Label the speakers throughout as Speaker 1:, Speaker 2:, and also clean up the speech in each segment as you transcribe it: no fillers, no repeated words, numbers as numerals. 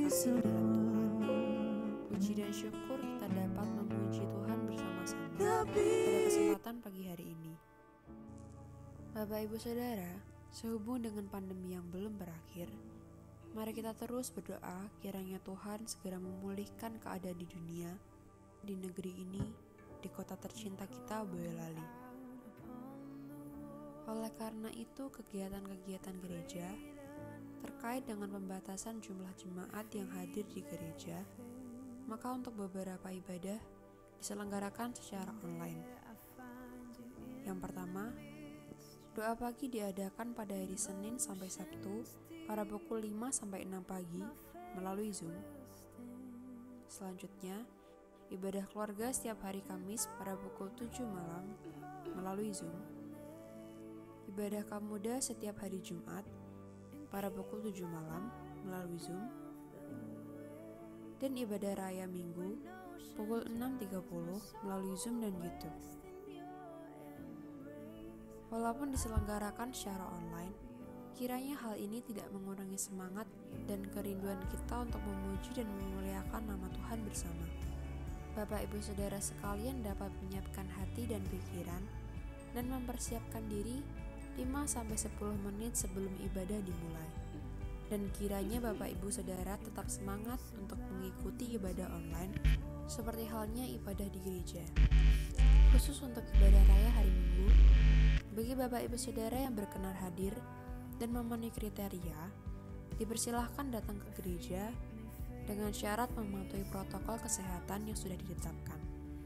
Speaker 1: dalam Tuhan. Puji dan syukur kita dapat memuji Tuhan bersama-sama pada kesempatan pagi hari ini. Bapak Ibu Saudara, sehubung dengan pandemi yang belum berakhir, mari kita terus berdoa kiranya Tuhan segera memulihkan keadaan di dunia, di negeri ini, di kota tercinta kita Boyolali. Oleh karena itu, kegiatan-kegiatan gereja terkait dengan pembatasan jumlah jemaat yang hadir di gereja, maka untuk beberapa ibadah diselenggarakan secara online. Yang pertama, doa pagi diadakan pada hari Senin sampai Sabtu pada pukul 5 sampai 6 pagi melalui Zoom. Selanjutnya, ibadah keluarga setiap hari Kamis pada pukul 7 malam melalui Zoom. Ibadah kaum muda setiap hari Jumat pada pukul 7 malam melalui Zoom. Dan ibadah raya Minggu pukul 6.30 melalui Zoom dan YouTube. Walaupun diselenggarakan secara online, kiranya hal ini tidak mengurangi semangat dan kerinduan kita untuk memuji dan memuliakan nama Tuhan bersama. Bapak Ibu Saudara sekalian dapat menyiapkan hati dan pikiran dan mempersiapkan diri 5-10 menit sebelum ibadah dimulai. Dan kiranya Bapak Ibu Saudara tetap semangat untuk mengikuti ibadah online seperti halnya ibadah di gereja. Khusus untuk ibadah raya hari Minggu, bagi Bapak Ibu Saudara yang berkenan hadir dan memenuhi kriteria, dipersilahkan datang ke gereja dengan syarat mematuhi protokol kesehatan yang sudah ditetapkan.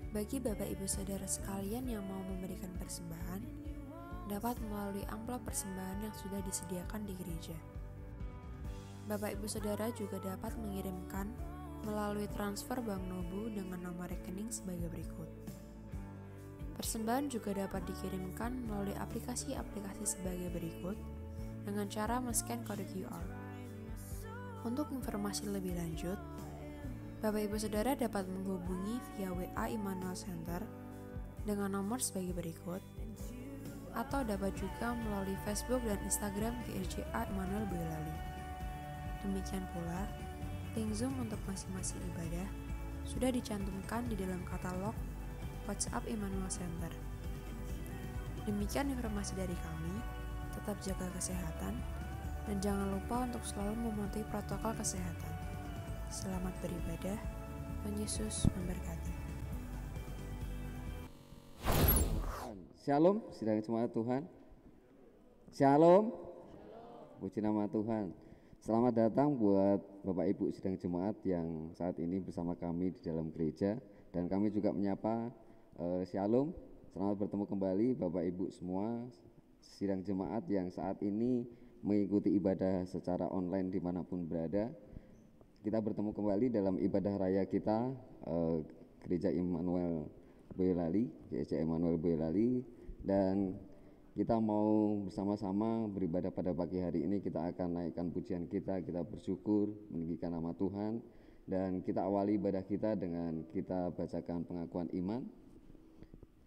Speaker 1: Bagi Bapak Ibu Saudara sekalian yang mau memberikan persembahan, dapat melalui amplop persembahan yang sudah disediakan di gereja. Bapak Ibu Saudara juga dapat mengirimkan melalui transfer Bank Nobu dengan nomor rekening sebagai berikut. Persembahan juga dapat dikirimkan melalui aplikasi-aplikasi sebagai berikut dengan cara men-scan kode QR. Untuk informasi lebih lanjut, Bapak Ibu Saudara dapat menghubungi via WA Immanuel Center dengan nomor sebagai berikut, atau dapat juga melalui Facebook dan Instagram GSJA Immanuel Boyolali. Demikian pula, link Zoom untuk masing-masing ibadah sudah dicantumkan di dalam katalog WhatsApp Immanuel Center. Demikian informasi dari kami, tetap jaga kesehatan, dan jangan lupa untuk selalu mematuhi protokol kesehatan. Selamat beribadah, Tuhan Yesus memberkati.
Speaker 2: Shalom, sidang jemaat Tuhan. Shalom. Puji nama Tuhan. Selamat datang buat Bapak Ibu sidang jemaat yang saat ini bersama kami di dalam gereja, dan kami juga menyapa Shalom. Selamat bertemu kembali Bapak Ibu semua sidang jemaat yang saat ini mengikuti ibadah secara online dimanapun berada. Kita bertemu kembali dalam ibadah raya kita Gereja Immanuel Boyolali, GSJ Immanuel Boyolali, dan kita mau bersama-sama beribadah pada pagi hari ini. Kita akan naikkan pujian kita bersyukur, meninggikan nama Tuhan, dan kita awali ibadah kita dengan kita bacakan pengakuan iman.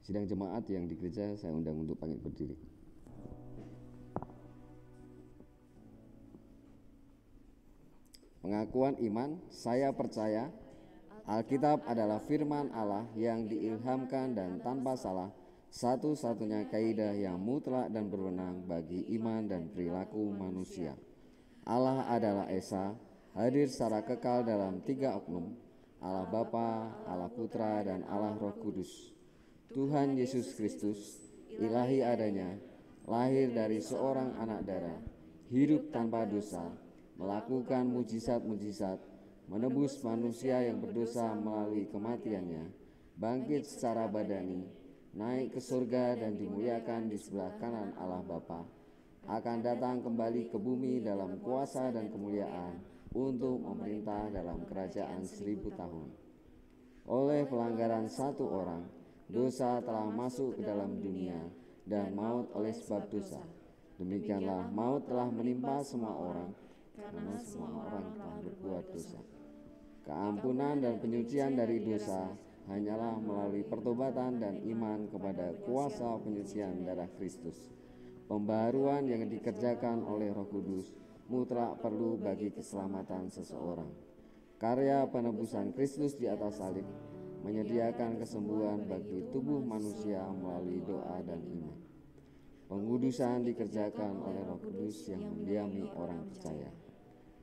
Speaker 2: Sidang jemaat yang di gereja saya undang untuk bangkit berdiri. Pengakuan iman, saya percaya Alkitab adalah firman Allah yang diilhamkan dan tanpa salah, satu-satunya kaidah yang mutlak dan berwenang bagi iman dan perilaku manusia. Allah adalah Esa, hadir secara kekal dalam 3 oknum, Allah Bapa, Allah Putra, dan Allah Roh Kudus. Tuhan Yesus Kristus, ilahi adanya, lahir dari seorang anak darah, hidup tanpa dosa, melakukan mujizat-mujizat, menebus manusia yang berdosa melalui kematiannya, bangkit secara badani, naik ke surga dan dimuliakan di sebelah kanan Allah Bapa, akan datang kembali ke bumi dalam kuasa dan kemuliaan untuk memerintah dalam kerajaan 1000 tahun. Oleh pelanggaran satu orang, dosa telah masuk ke dalam dunia, dan maut oleh sebab dosa. Demikianlah maut telah menimpa semua orang, karena semua orang telah berbuat dosa. Keampunan dan penyucian dari dosa hanyalah melalui pertobatan dan iman kepada kuasa penyucian darah Kristus. Pembaharuan yang dikerjakan oleh Roh Kudus mutlak perlu bagi keselamatan seseorang. Karya penebusan Kristus di atas salib menyediakan kesembuhan bagi tubuh manusia melalui doa dan iman. Pengudusan dikerjakan oleh Roh Kudus yang mendiami orang percaya.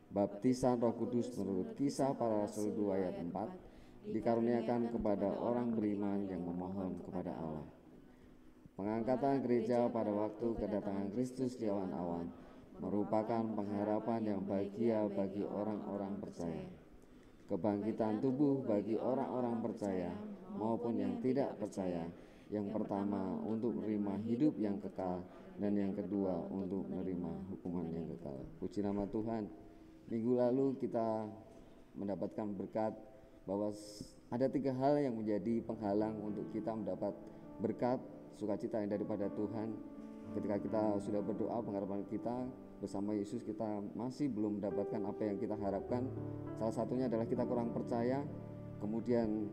Speaker 2: Baptisan Roh Kudus menurut Kisah Para Rasul 2 ayat 4 dikaruniakan kepada orang beriman yang memohon kepada Allah. Pengangkatan gereja pada waktu kedatangan Kristus di awan-awan merupakan pengharapan yang bahagia bagi orang-orang percaya. Kebangkitan tubuh bagi orang-orang percaya maupun yang tidak percaya, yang pertama untuk menerima hidup yang kekal, dan yang kedua untuk menerima hukuman yang kekal. Puji nama Tuhan. Minggu lalu kita mendapatkan berkat bahwa ada 3 hal yang menjadi penghalang untuk kita mendapat berkat sukacita yang daripada Tuhan. Ketika kita sudah berdoa, pengharapan kita bersama Yesus, kita masih belum mendapatkan apa yang kita harapkan. Salah satunya adalah kita kurang percaya, kemudian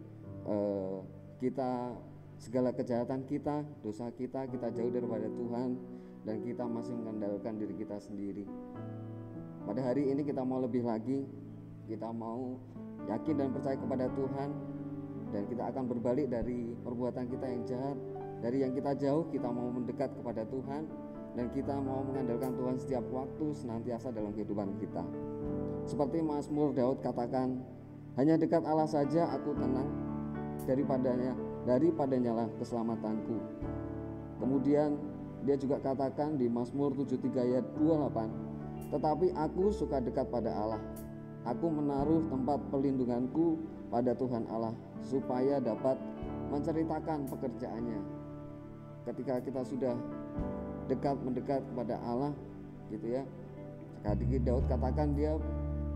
Speaker 2: kita segala kejahatan kita, dosa kita jauh daripada Tuhan, dan kita masih mengandalkan diri kita sendiri. Pada hari ini kita mau lebih lagi, kita mau yakin dan percaya kepada Tuhan, dan kita akan berbalik dari perbuatan kita yang jahat. Dari yang kita jauh, kita mau mendekat kepada Tuhan, dan kita mau mengandalkan Tuhan setiap waktu senantiasa dalam kehidupan kita. Seperti Mazmur Daud katakan, hanya dekat Allah saja aku tenang, daripadanya lah keselamatanku. Kemudian dia juga katakan di Mazmur 73 ayat 28, tetapi aku suka dekat pada Allah, aku menaruh tempat perlindunganku pada Tuhan Allah, supaya dapat menceritakan pekerjaannya. Ketika kita sudah mendekat kepada Allah, gitu ya, sekali Daud katakan dia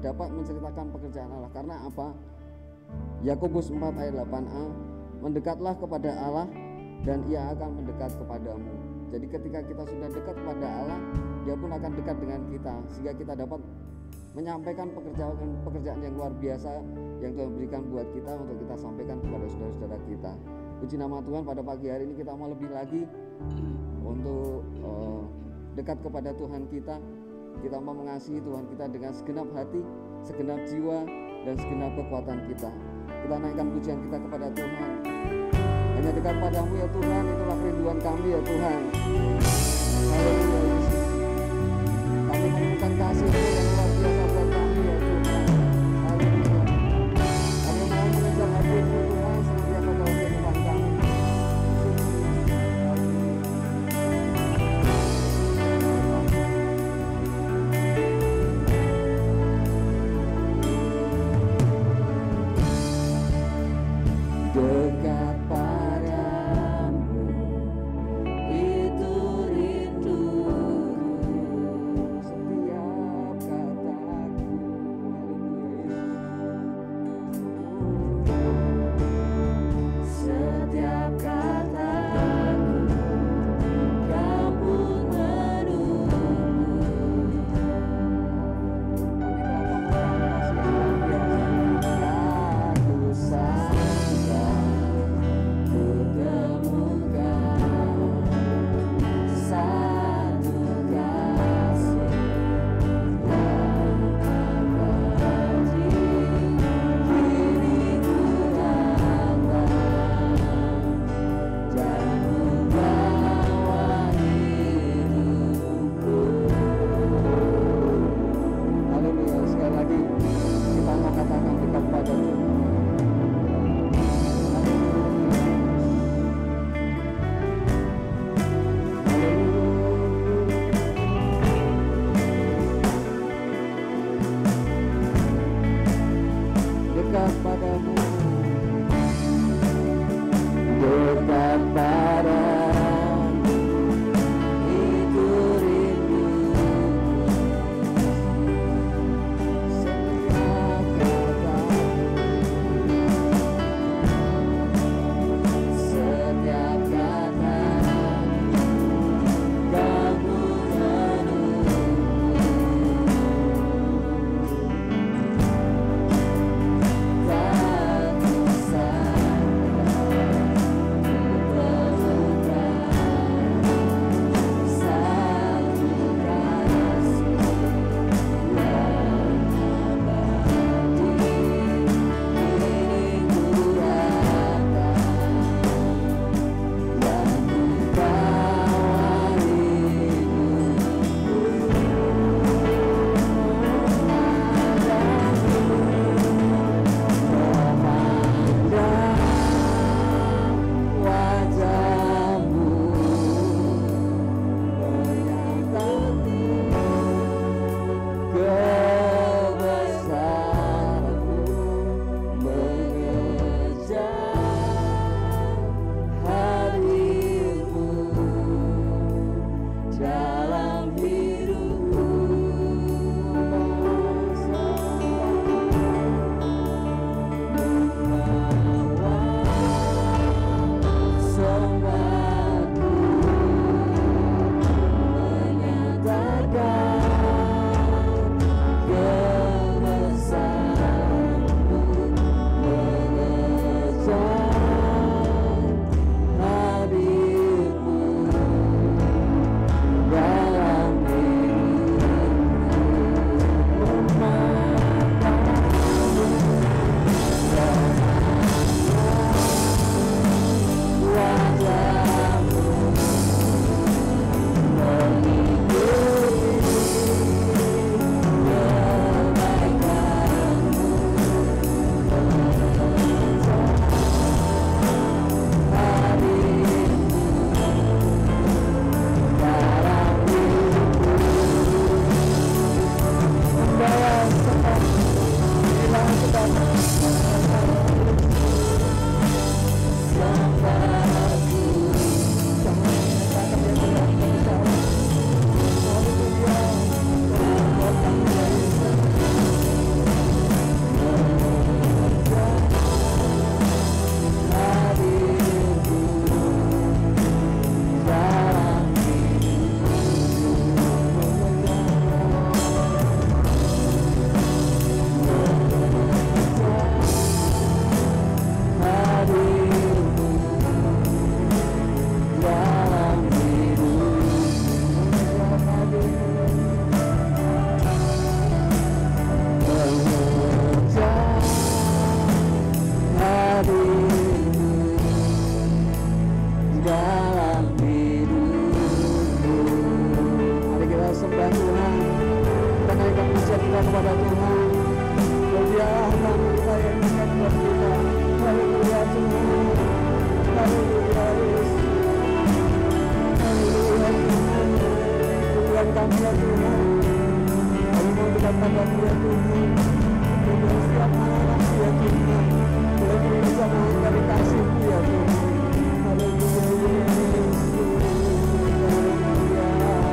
Speaker 2: dapat menceritakan pekerjaan Allah. Karena apa? Yakobus 4 ayat 8a, mendekatlah kepada Allah dan ia akan mendekat kepadamu. Jadi ketika kita sudah dekat kepada Allah, dia pun akan dekat dengan kita, sehingga kita dapat menyampaikan pekerjaan yang luar biasa yang Tuhan berikan buat kita untuk kita sampaikan kepada saudara-saudara kita. Puji nama Tuhan, pada pagi hari ini kita mau lebih lagi untuk dekat kepada Tuhan kita. Kita mau mengasihi Tuhan kita dengan segenap hati, segenap jiwa, dan segenap kekuatan kita. Kita naikkan pujian kita kepada Tuhan. Hanya dekat padamu ya Tuhan, itulah kerinduan kami ya Tuhan. Haleluya Yesus. Kami menemukan kasih-Mu yang luar biasa buat kami ya Tuhan. Haleluya. Kami mau mengejar hadir-Mu Tuhan senantiasa dalam kehidupan kami. Dekat padamu itu rinduku, setiap kali dalam hidupku. Mari kita sembah Tuhan, kita naikkan pujian kita kepada Tuhan. Dia kami kita yang dekat buat kita. Haleluya Tuhan, haleluya Yesus, haleluya Tuhan. Tuhan kami ya Tuhan, kami mau dekat padamu ya Tuhan. Tuhan setiap malam ya Tuhan, boleh bersama dari kasih-Mu ya Tuhan. Haleluya Yesus, haleluya, haleluya.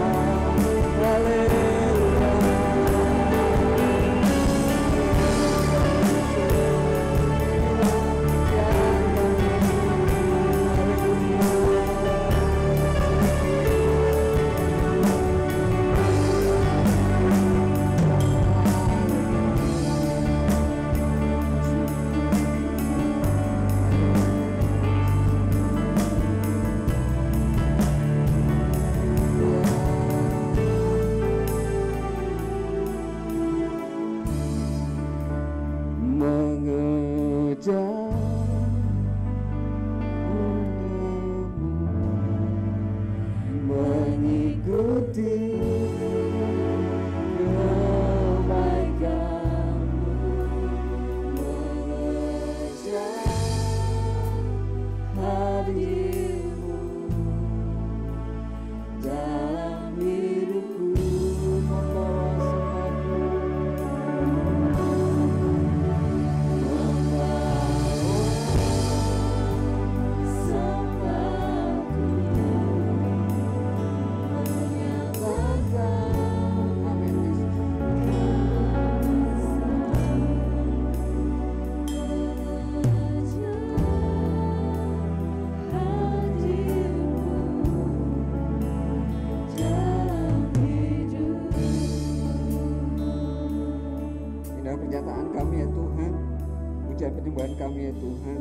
Speaker 2: Penyembahan kami ya Tuhan,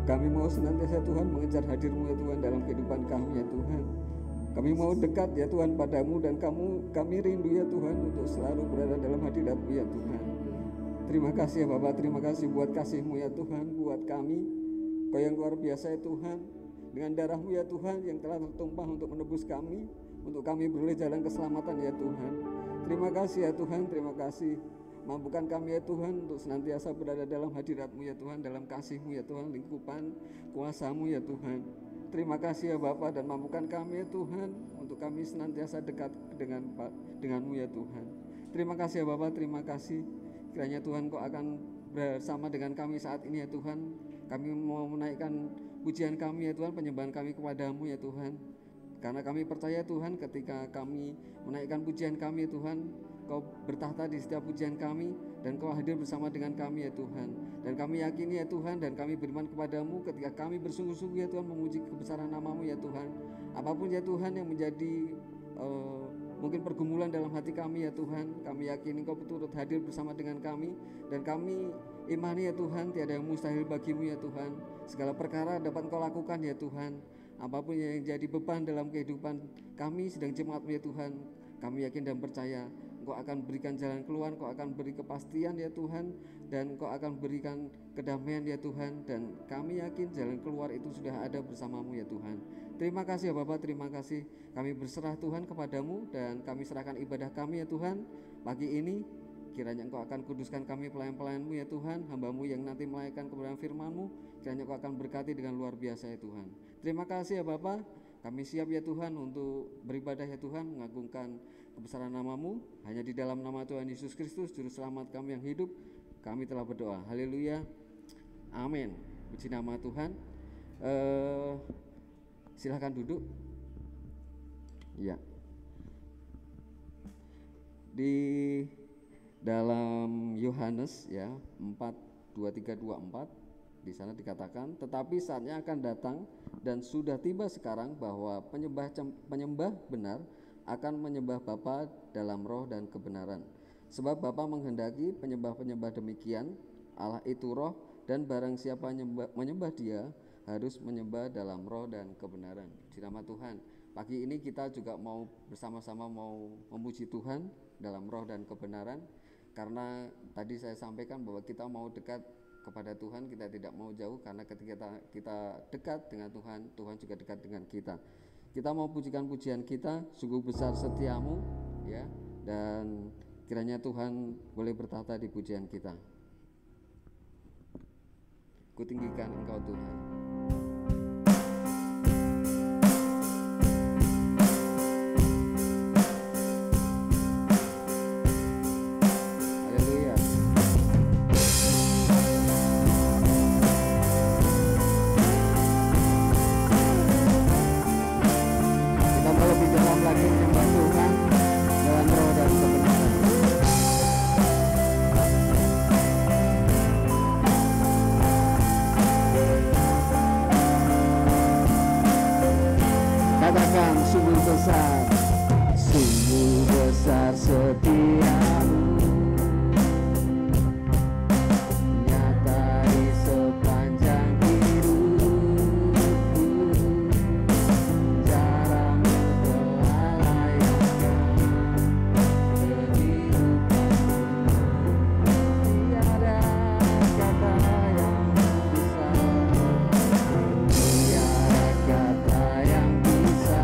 Speaker 2: kami mau senantiasa Tuhan mengejar hadir-Mu ya Tuhan dalam kehidupan kami ya Tuhan. Kami mau dekat ya Tuhan padamu, dan kami rindu ya Tuhan untuk selalu berada dalam hadirat-Mu ya Tuhan. Terima kasih ya Bapa, terima kasih buat kasih-Mu ya Tuhan buat kami. Kau yang luar biasa ya Tuhan, dengan darah-Mu ya Tuhan yang telah tertumpah untuk menebus kami, untuk kami beroleh jalan keselamatan ya Tuhan. Terima kasih ya Tuhan, terima kasih. Mampukan kami ya Tuhan untuk senantiasa berada dalam hadirat-Mu ya Tuhan, dalam kasih-Mu ya Tuhan, lingkupan kuasa-Mu ya Tuhan. Terima kasih ya Bapa, dan mampukan kami ya Tuhan untuk kami senantiasa dekat dengan-Mu ya Tuhan. Terima kasih ya Bapa, terima kasih. Kiranya Tuhan Kau akan bersama dengan kami saat ini ya Tuhan. Kami mau menaikkan pujian kami ya Tuhan, penyembahan kami kepadamu ya Tuhan. Karena kami percaya Tuhan, ketika kami menaikkan pujian kami ya Tuhan, Kau bertahta di setiap pujian kami, dan Kau hadir bersama dengan kami ya Tuhan. Dan kami yakini ya Tuhan, dan kami beriman kepadamu ketika kami bersungguh-sungguh ya Tuhan memuji kebesaran nama-Mu ya Tuhan. Apapun ya Tuhan yang menjadi mungkin pergumulan dalam hati kami ya Tuhan, kami yakini Kau turut hadir bersama dengan kami. Dan kami imani ya Tuhan, tiada yang mustahil bagi-Mu ya Tuhan. Segala perkara dapat Kau lakukan ya Tuhan. Apapun yang jadi beban dalam kehidupan kami sedang jemaat-Mu ya Tuhan, kami yakin dan percaya Kau akan berikan jalan keluar, Kau akan beri kepastian ya Tuhan, dan Kau akan berikan kedamaian ya Tuhan. Dan kami yakin jalan keluar itu sudah ada bersama-Mu ya Tuhan. Terima kasih ya Bapak, terima kasih. Kami berserah Tuhan kepadamu, dan kami serahkan ibadah kami ya Tuhan pagi ini. Kiranya Engkau akan kuduskan kami pelayan-pelayan-Mu ya Tuhan, hamba-Mu yang nanti melayangkan kebenaran firman-Mu. Kiranya Engkau akan berkati dengan luar biasa ya Tuhan. Terima kasih ya Bapak. Kami siap ya Tuhan untuk beribadah ya Tuhan, mengagungkan kebesaran nama-Mu. Hanya di dalam nama Tuhan Yesus Kristus, Juru Selamat kami yang hidup, kami telah berdoa. Haleluya, amin. Puji nama Tuhan. Silahkan duduk. Ya. Di dalam Yohanes ya 4:23-24 di sana dikatakan, tetapi saatnya akan datang dan sudah tiba sekarang bahwa penyembah benar akan menyembah Bapa dalam roh dan kebenaran. Sebab Bapa menghendaki penyembah-penyembah demikian. Allah itu roh, dan barang siapa menyembah Dia harus menyembah dalam roh dan kebenaran. Di nama Tuhan, pagi ini kita juga mau bersama-sama mau memuji Tuhan dalam roh dan kebenaran. Karena tadi saya sampaikan bahwa kita mau dekat kepada Tuhan, kita tidak mau jauh, karena ketika kita dekat dengan Tuhan, Tuhan juga dekat dengan kita. Kita mau pujikan pujian kita, sungguh besar setiamu, ya, dan kiranya Tuhan boleh bertata di pujian kita. Kutinggikan Engkau Tuhan. Sungguh besar setiamu, nyata di sepanjang hidupku. Caramu telah layakkan kehidupanku. Tiada kata yang bisa, tiada kata yang bisa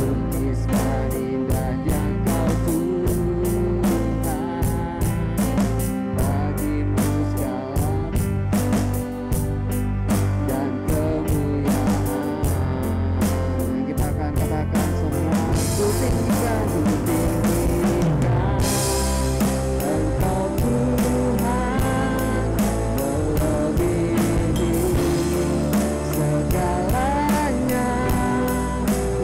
Speaker 2: lukiskan indahnya Kau Tuhan. Bagimu segala dan kemuliaan. Kita akan katakan semua, ku tinggikan Engkau Tuhan, melebihi segalanya,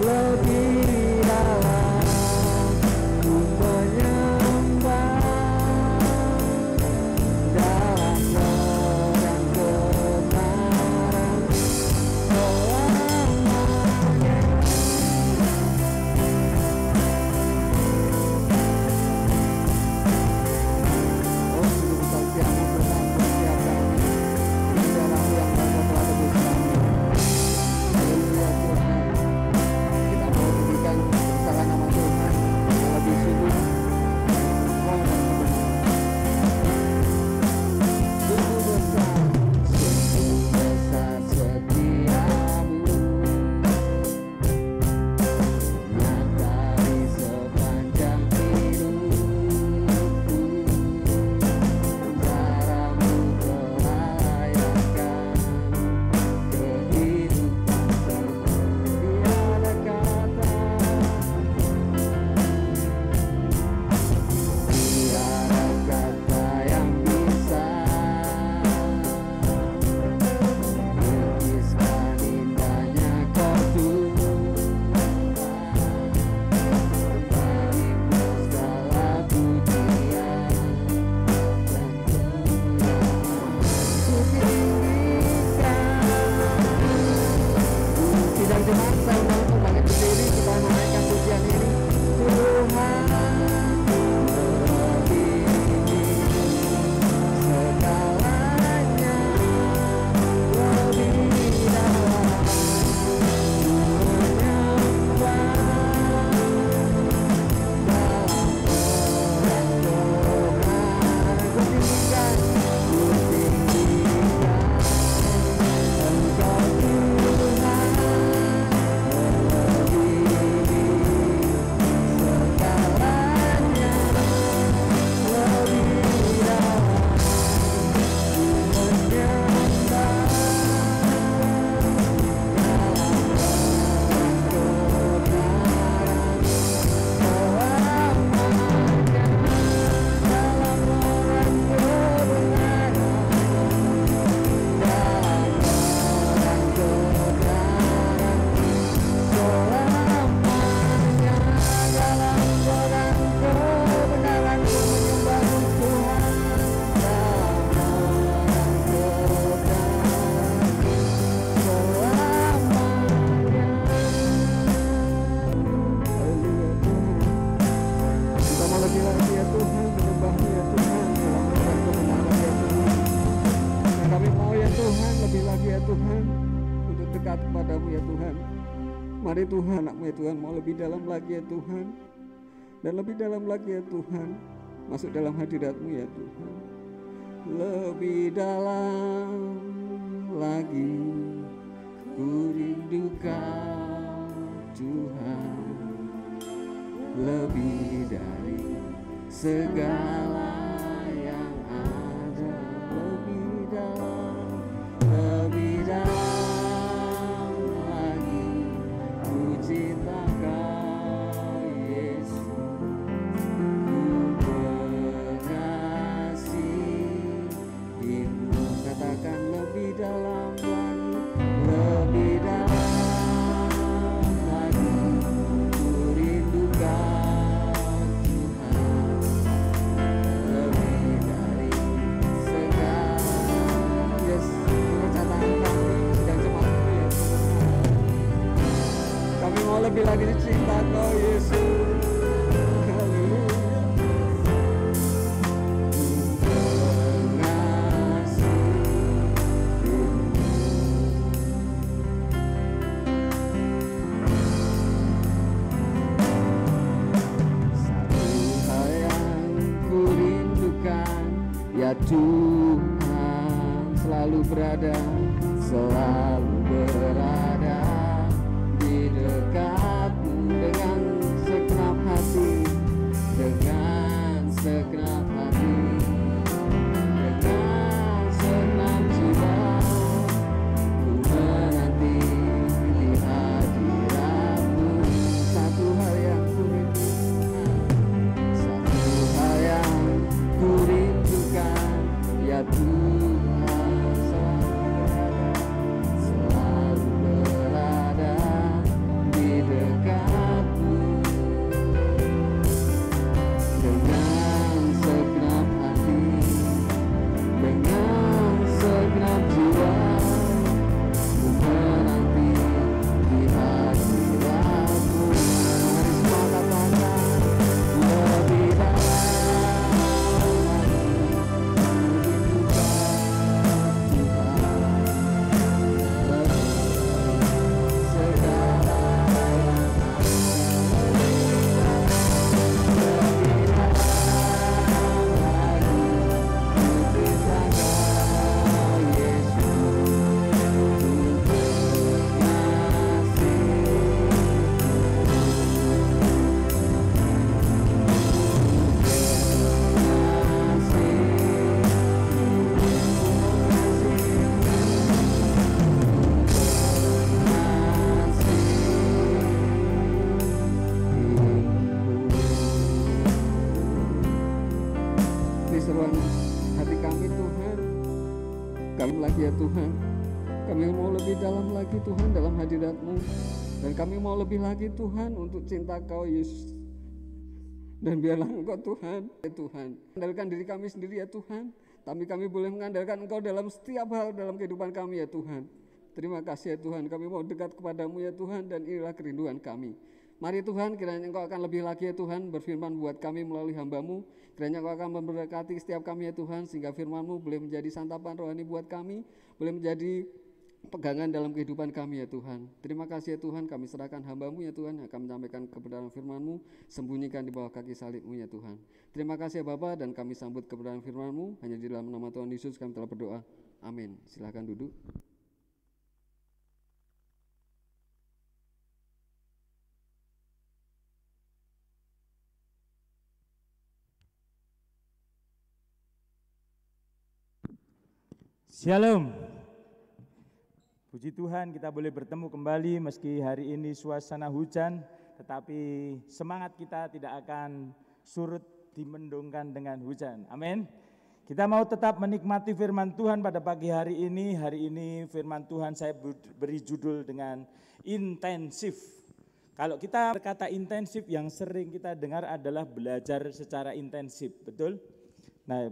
Speaker 2: lebih dalam ku menyembah dalam terang kebenaran selamanya. Oh, sungguh besar setiamu Tuhan, persiapkan di dalam yang Bapa telah tebus kami. Haleluya Tuhan. Kita mau tinggikan kebesaran nama Tuhan yang lebih sungguh. Oh, sungguh besar setiamu, nyata di sepanjang hidupku. Caramu telah layakkan kehidupanku. Tiada kata, tiada kata yang bisa lukiskan indahnya Kau Tuhan. Bagimu segala pujian dan kemuliaan. Ku tinggikan. Sidang jemaat, saya undang untuk bangkit berdiri, kita menaikkan pujian ini. Tuhan melebihi segalanya, lebih dalam ku menyembah dalam terang kebenaran. Ku tinggikan Engkau Tuhan, melebihi segalanya, lebih dalam ku menyembah dalam terang kebenaran selamanya. Dalam terang kebenaran, dalam terang kebenaran selamanya. Dalam terang kebenaran ku menyembah Tuhan. Dalam terang kebenaran selamanya. Haleluya Tuhan. Kita mau lebih lagi ya Tuhan, menyembah-Mu ya Tuhan, dalam terang kebenaran ya Tuhan. Dan kami mau ya Tuhan, lebih lagi ya Tuhan, untuk dekat kepadamu ya Tuhan. Mari Tuhan, anak-Mu ya Tuhan, mau lebih dalam lagi ya Tuhan, dan lebih dalam lagi ya Tuhan. masuk dalam hadirat-Mu ya Tuhan. Lebih dalam lagi ku rindukan Tuhan, lebih dari segala yang ada. Lebih dalam lagi ku cinta Kau Yesus, ku mengasihi-Mu. Katakan lebih dalam lagi, lebih dalam lagi ku rindukan Tuhan, lebih dari segala. Yes, perkataan kami sedang jemaat-Mu ya Tuhan. Kami mau lebih lagi dicinta Kau Yesus. Haleluya. Ya Tuhan, selalu berada di dekat-Mu dengan segenap hati, dengan segenap hati, dengan segenap jiwa. Ku menanti di hadirat-Mu. Satu hal yang ku rindukan, satu hal yang ku rindukan, ya Tuhan, selalu berada di dekat-Mu dengan segenap hati, dengan segenap jiwa. Ku menanti di hadirat-Mu. Mari semua katakan, lebih dalam seruan hati kami Tuhan. Kami lagi ya Tuhan, kami mau lebih dalam lagi Tuhan dalam hadirat-Mu, dan kami mau lebih lagi Tuhan untuk cinta Kau Yesus. Dan biarlah Engkau Tuhan, ya Tuhan, mengandalkan diri kami sendiri ya Tuhan, tapi kami boleh mengandalkan Engkau dalam setiap hal dalam kehidupan kami ya Tuhan. Terima kasih ya Tuhan, kami mau dekat kepadamu ya Tuhan, dan inilah kerinduan kami. Mari Tuhan, kiranya Engkau akan lebih lagi ya Tuhan berfirman buat kami melalui hamba-Mu. Kiranya Engkau akan memberkati setiap kami ya Tuhan, sehingga firman-Mu boleh menjadi santapan rohani buat kami, boleh menjadi pegangan dalam kehidupan kami ya Tuhan. Terima kasih ya Tuhan, kami serahkan hamba-Mu ya Tuhan, yang akan menyampaikan kebenaran firman-Mu, sembunyikan di bawah kaki salib-Mu ya Tuhan. Terima kasih ya Bapa, dan kami sambut kebenaran firman-Mu, hanya di dalam nama Tuhan Yesus kami telah berdoa. Amin. Silakan duduk.
Speaker 3: Shalom. Puji Tuhan kita boleh bertemu kembali meski hari ini suasana hujan, tetapi semangat kita tidak akan surut dimendungkan dengan hujan. Amin. Kita mau tetap menikmati firman Tuhan pada pagi hari ini. Hari ini firman Tuhan saya beri judul dengan intensif. Kalau kita berkata intensif, yang sering kita dengar adalah belajar secara intensif, betul? Nah,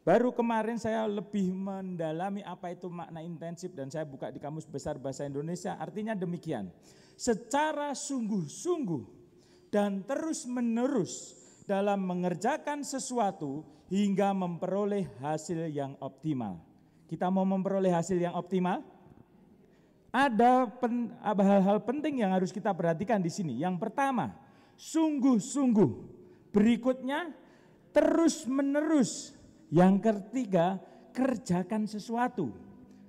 Speaker 3: baru kemarin saya lebih mendalami apa itu makna intensif, dan saya buka di Kamus Besar Bahasa Indonesia, artinya demikian. Secara sungguh-sungguh dan terus-menerus dalam mengerjakan sesuatu hingga memperoleh hasil yang optimal. Kita mau memperoleh hasil yang optimal? Ada hal-hal penting yang harus kita perhatikan di sini. Yang pertama, sungguh-sungguh. Berikutnya, terus menerus. Yang ketiga, kerjakan sesuatu.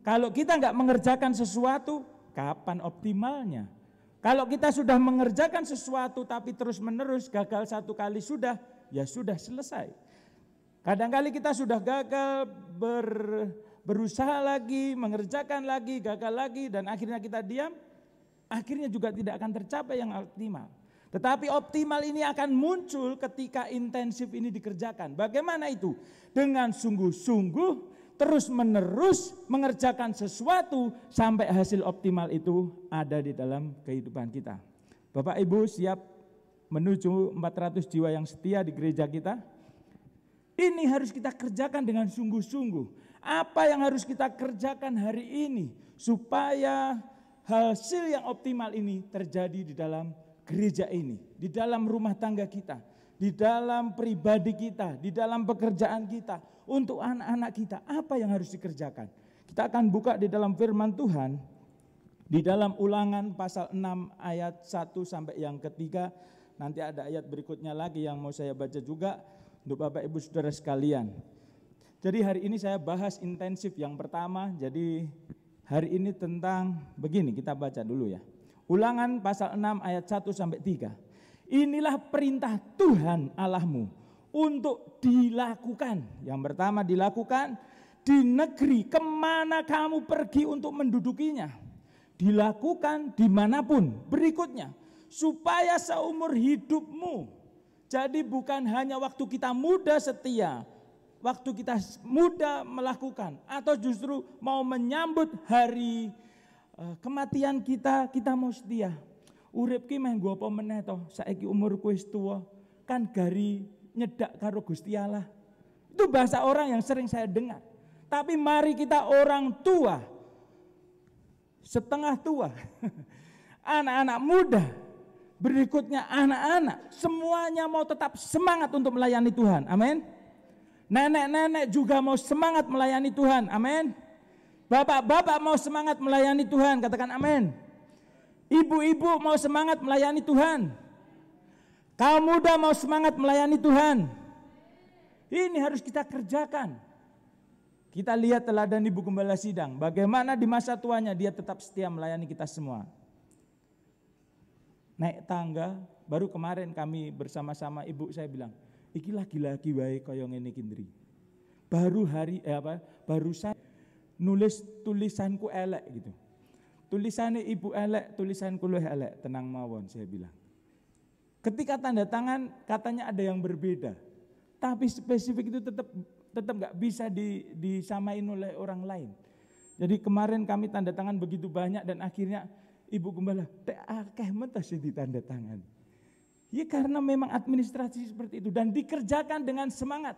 Speaker 3: Kalau kita nggak mengerjakan sesuatu, kapan optimalnya? Kalau kita sudah mengerjakan sesuatu tapi terus menerus, gagal satu kali sudah, ya sudah selesai. Kadang-kali kita sudah gagal, berusaha lagi, mengerjakan lagi, gagal lagi, dan akhirnya kita diam, akhirnya juga tidak akan tercapai yang optimal. Tetapi optimal ini akan muncul ketika intensif ini dikerjakan. Bagaimana itu? Dengan sungguh-sungguh, terus menerus mengerjakan sesuatu sampai hasil optimal itu ada di dalam kehidupan kita. Bapak Ibu siap menuju 400 jiwa yang setia di gereja kita? Ini harus kita kerjakan dengan sungguh-sungguh. Apa yang harus kita kerjakan hari ini supaya hasil yang optimal ini terjadi di dalam gereja ini, di dalam rumah tangga kita, di dalam pribadi kita, di dalam pekerjaan kita, untuk anak-anak kita, apa yang harus dikerjakan? Kita akan buka di dalam firman Tuhan, di dalam Ulangan pasal 6 ayat 1 sampai yang ketiga, nanti ada ayat berikutnya lagi yang mau saya baca juga untuk Bapak Ibu Saudara sekalian. Jadi hari ini saya bahas intensif yang pertama, jadi hari ini tentang begini, kita baca dulu ya. Ulangan pasal 6 ayat 1 sampai 3. Inilah perintah Tuhan Allahmu untuk dilakukan. Yang pertama dilakukan di negeri kemana kamu pergi untuk mendudukinya. Dilakukan dimanapun. Berikutnya, supaya seumur hidupmu. Jadi bukan hanya waktu kita muda setia, waktu kita muda melakukan, atau justru mau menyambut hari kematian kita mau setia. Urip ki meh nggo apa meneh to, saiki umurku wis tuwa, kan gari nyedak karo Gusti Allah. Itu bahasa orang yang sering saya dengar. Tapi mari kita orang tua, setengah tua, anak-anak muda, berikutnya anak-anak, semuanya mau tetap semangat untuk melayani Tuhan. Amin. Nenek-nenek juga mau semangat melayani Tuhan. Amin. Bapak-bapak mau semangat melayani Tuhan, katakan amin. Ibu-ibu mau semangat melayani Tuhan. Kaum muda mau semangat melayani Tuhan. Ini harus kita kerjakan. Kita lihat teladan Ibu Gembala Sidang, bagaimana di masa tuanya dia tetap setia melayani kita semua. Naik tangga, baru kemarin kami bersama-sama ibu saya bilang, iki lagi-lagi wae kaya ngene iki ndri. Baru saya nulis tulisanku elek gitu. Tulisannya ibu elek, tulisanku luwih elek, tenang mawon saya bilang. Ketika tanda tangan katanya ada yang berbeda. Tapi spesifik itu tetap nggak bisa disamain oleh orang lain. Jadi kemarin kami tanda tangan begitu banyak dan akhirnya Ibu Gembala, teh akeh mentah sing ditanda tangan. Ya karena memang administrasi seperti itu dan dikerjakan dengan semangat.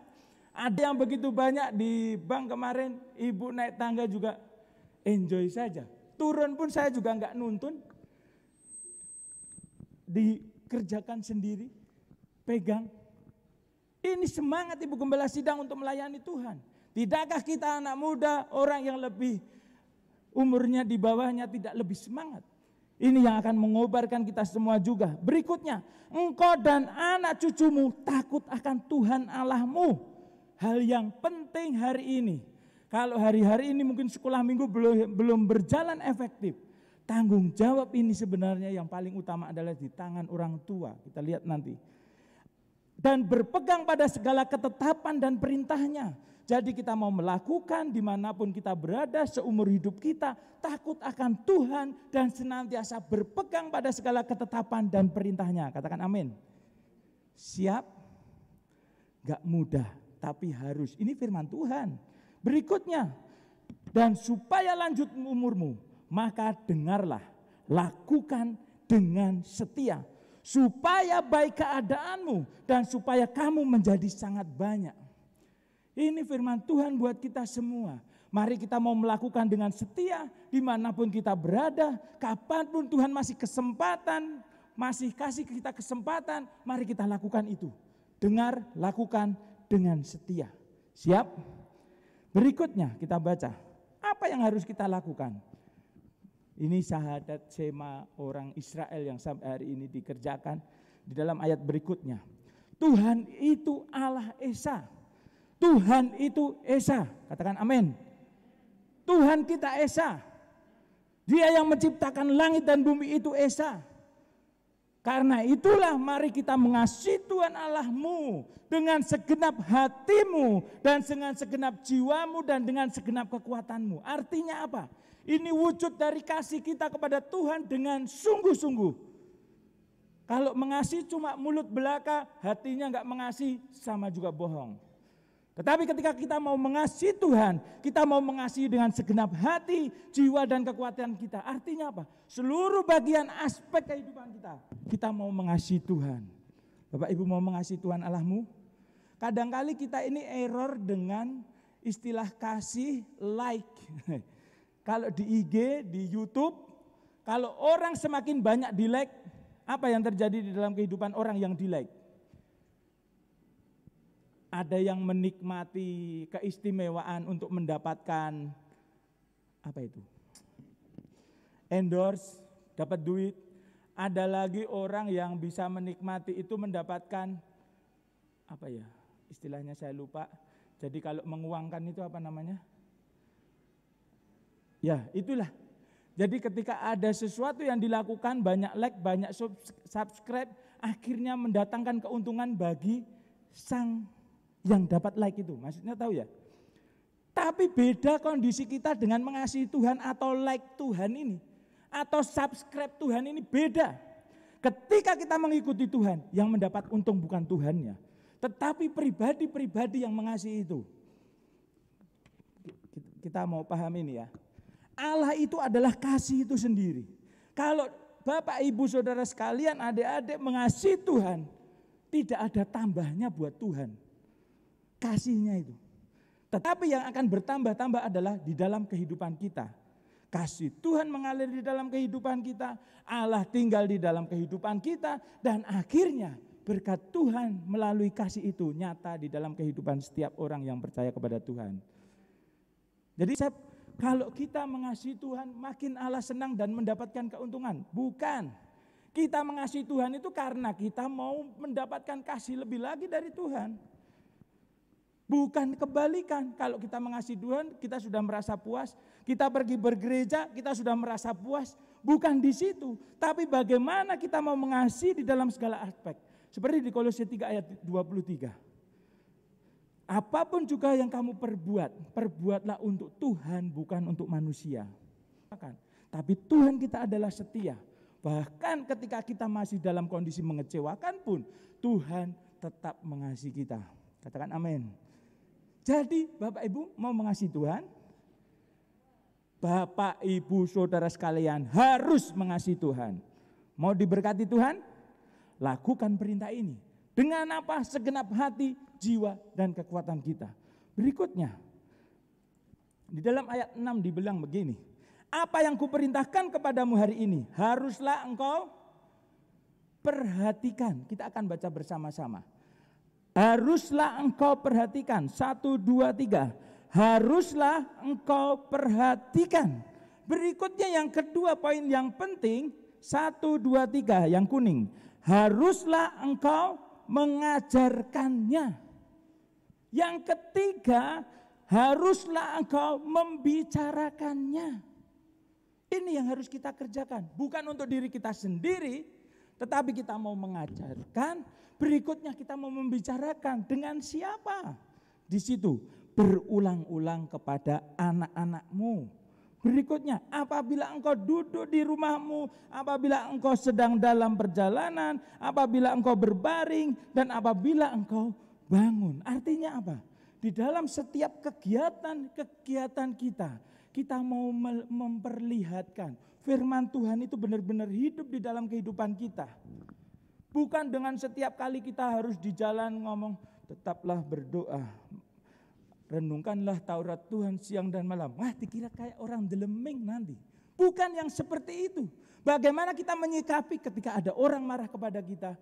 Speaker 3: Ada yang begitu banyak di bank kemarin, ibu naik tangga juga enjoy saja. Turun pun saya juga enggak nuntun. Dikerjakan sendiri, pegang. Ini semangat Ibu Gembala Sidang untuk melayani Tuhan. Tidakkah kita anak muda, orang yang lebih umurnya di bawahnya tidak lebih semangat? Ini yang akan mengobarkan kita semua juga. Berikutnya, engkau dan anak cucumu takut akan Tuhan Allahmu. Hal yang penting hari ini, kalau hari-hari ini mungkin sekolah minggu belum berjalan efektif, tanggung jawab ini sebenarnya yang paling utama adalah di tangan orang tua. Kita lihat nanti. Dan berpegang pada segala ketetapan dan perintahnya. Jadi kita mau melakukan dimanapun kita berada seumur hidup kita, takut akan Tuhan dan senantiasa berpegang pada segala ketetapan dan perintahnya. Katakan amin. Siap? Gak mudah. Tapi harus, ini firman Tuhan. Berikutnya, dan supaya lanjut umurmu, maka dengarlah, lakukan dengan setia, supaya baik keadaanmu dan supaya kamu menjadi sangat banyak. Ini firman Tuhan buat kita semua. Mari kita mau melakukan dengan setia, dimanapun kita berada, kapanpun Tuhan masih kasih kita kesempatan, mari kita lakukan itu. Dengar, lakukan dengan setia. Siap? Berikutnya kita baca. Apa yang harus kita lakukan? Ini syahadat sema orang Israel yang sampai hari ini dikerjakan di dalam ayat berikutnya. Tuhan itu Allah Esa. Tuhan itu Esa. Katakan amin. Tuhan kita Esa. Dia yang menciptakan langit dan bumi itu Esa. Karena itulah mari kita mengasihi Tuhan Allahmu dengan segenap hatimu dan dengan segenap jiwamu dan dengan segenap kekuatanmu. Artinya apa? Ini wujud dari kasih kita kepada Tuhan dengan sungguh-sungguh. Kalau mengasihi cuma mulut belaka, hatinya enggak mengasihi, sama juga bohong. Tetapi ketika kita mau mengasihi Tuhan, kita mau mengasihi dengan segenap hati, jiwa dan kekuatan kita. Artinya apa? Seluruh bagian aspek kehidupan kita mau mengasihi Tuhan. Bapak Ibu mau mengasihi Tuhan Allahmu? Kadangkali kita ini error dengan istilah kasih like. Kalau di IG, di YouTube, kalau orang semakin banyak di like, apa yang terjadi di dalam kehidupan orang yang di like? Ada yang menikmati keistimewaan untuk mendapatkan apa itu? Endorse, dapat duit. Ada lagi orang yang bisa menikmati itu mendapatkan apa ya? Istilahnya saya lupa. Jadi kalau menguangkan itu apa namanya? Ya, itulah. Jadi ketika ada sesuatu yang dilakukan, banyak like, banyak subscribe, akhirnya mendatangkan keuntungan bagi sang yang dapat like itu. Maksudnya tahu ya? Tapi beda kondisi kita dengan mengasihi Tuhan atau like Tuhan ini. Atau subscribe Tuhan ini beda. Ketika kita mengikuti Tuhan, yang mendapat untung bukan Tuhannya. Tetapi pribadi-pribadi yang mengasihi itu. Kita mau paham ini ya. Allah itu adalah kasih itu sendiri. Kalau Bapak, Ibu, Saudara sekalian, adik-adik mengasihi Tuhan, tidak ada tambahnya buat Tuhan. Kasihnya itu. Tetapi yang akan bertambah-tambah adalah di dalam kehidupan kita. Kasih Tuhan mengalir di dalam kehidupan kita, Allah tinggal di dalam kehidupan kita, dan akhirnya berkat Tuhan melalui kasih itu nyata di dalam kehidupan setiap orang yang percaya kepada Tuhan. Jadi kalau kita mengasihi Tuhan, makin Allah senang dan mendapatkan keuntungan. Bukan. Kita mengasihi Tuhan itu karena kita mau mendapatkan kasih lebih lagi dari Tuhan. Bukan kebalikan. Kalau kita mengasihi Tuhan, kita sudah merasa puas. Kita pergi bergereja, kita sudah merasa puas. Bukan di situ. Tapi bagaimana kita mau mengasihi di dalam segala aspek. Seperti di Kolose 3 ayat 23. Apapun juga yang kamu perbuat, perbuatlah untuk Tuhan bukan untuk manusia. Tapi Tuhan kita adalah setia. Bahkan ketika kita masih dalam kondisi mengecewakan pun, Tuhan tetap mengasihi kita. Katakan amin. Jadi Bapak Ibu mau mengasihi Tuhan? Bapak Ibu Saudara sekalian harus mengasihi Tuhan. Mau diberkati Tuhan? Lakukan perintah ini. Dengan apa? Segenap hati, jiwa, dan kekuatan kita. Berikutnya, di dalam ayat 6 dibilang begini. Apa yang kuperintahkan kepadamu hari ini, haruslah engkau perhatikan. Kita akan baca bersama-sama. Haruslah engkau perhatikan. 1, 2, 3. Haruslah engkau perhatikan. Berikutnya yang kedua poin yang penting. 1, 2, 3 yang kuning. Haruslah engkau mengajarkannya. Yang ketiga, haruslah engkau membicarakannya. Ini yang harus kita kerjakan. Bukan untuk diri kita sendiri, tetapi kita mau mengajarkan. Berikutnya kita mau membicarakan dengan siapa? Di situ berulang-ulang kepada anak-anakmu. Berikutnya, apabila engkau duduk di rumahmu, apabila engkau sedang dalam perjalanan, apabila engkau berbaring, dan apabila engkau bangun. Artinya apa? Di dalam setiap kegiatan kita mau memperlihatkan firman Tuhan itu benar-benar hidup di dalam kehidupan kita. Bukan dengan setiap kali kita harus di jalan ngomong, tetaplah berdoa. Renungkanlah Taurat Tuhan siang dan malam. Wah, dikira kayak orang deleming nanti. Bukan yang seperti itu. Bagaimana kita menyikapi ketika ada orang marah kepada kita.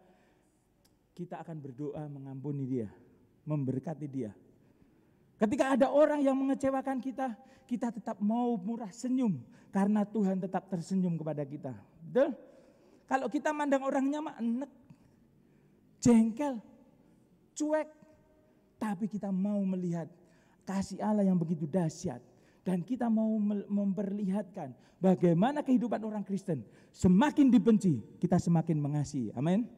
Speaker 3: Kita akan berdoa mengampuni dia, memberkati dia. Ketika ada orang yang mengecewakan kita, kita tetap mau murah senyum. Karena Tuhan tetap tersenyum kepada kita. Betul? Kalau kita mandang orangnya mah enek, jengkel. cuek, tapi kita mau melihat kasih Allah yang begitu dahsyat. Dan kita mau memperlihatkan bagaimana kehidupan orang Kristen semakin dibenci, kita semakin mengasihi. Amin.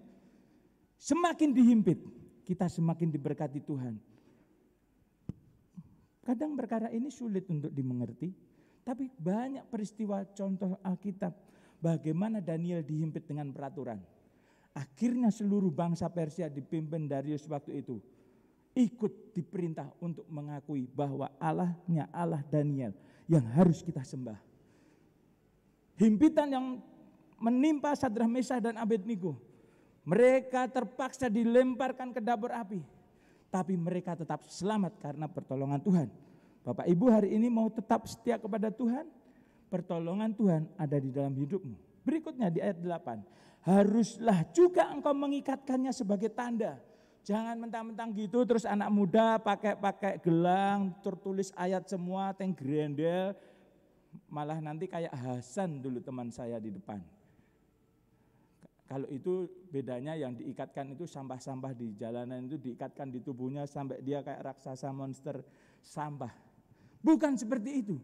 Speaker 3: Semakin dihimpit, kita semakin diberkati Tuhan. Kadang perkara ini sulit untuk dimengerti, tapi banyak peristiwa contoh Alkitab bagaimana Daniel dihimpit dengan peraturan. Akhirnya seluruh bangsa Persia dipimpin Darius waktu itu ikut diperintah untuk mengakui bahwa Allahnya Allah Daniel yang harus kita sembah. Himpitan yang menimpa Sadrah, Mesah dan Abednego, mereka terpaksa dilemparkan ke dapur api, tapi mereka tetap selamat karena pertolongan Tuhan. Bapak Ibu hari ini mau tetap setia kepada Tuhan, pertolongan Tuhan ada di dalam hidupmu. Berikutnya di ayat 8, haruslah juga engkau mengikatkannya sebagai tanda. Jangan mentang-mentang gitu terus anak muda pakai gelang, tertulis ayat semua, teng grendel, malah nanti kayak Hasan dulu teman saya di depan. Kalau itu bedanya yang diikatkan itu sampah-sampah di jalanan itu diikatkan di tubuhnya sampai dia kayak raksasa monster sampah. Bukan seperti itu.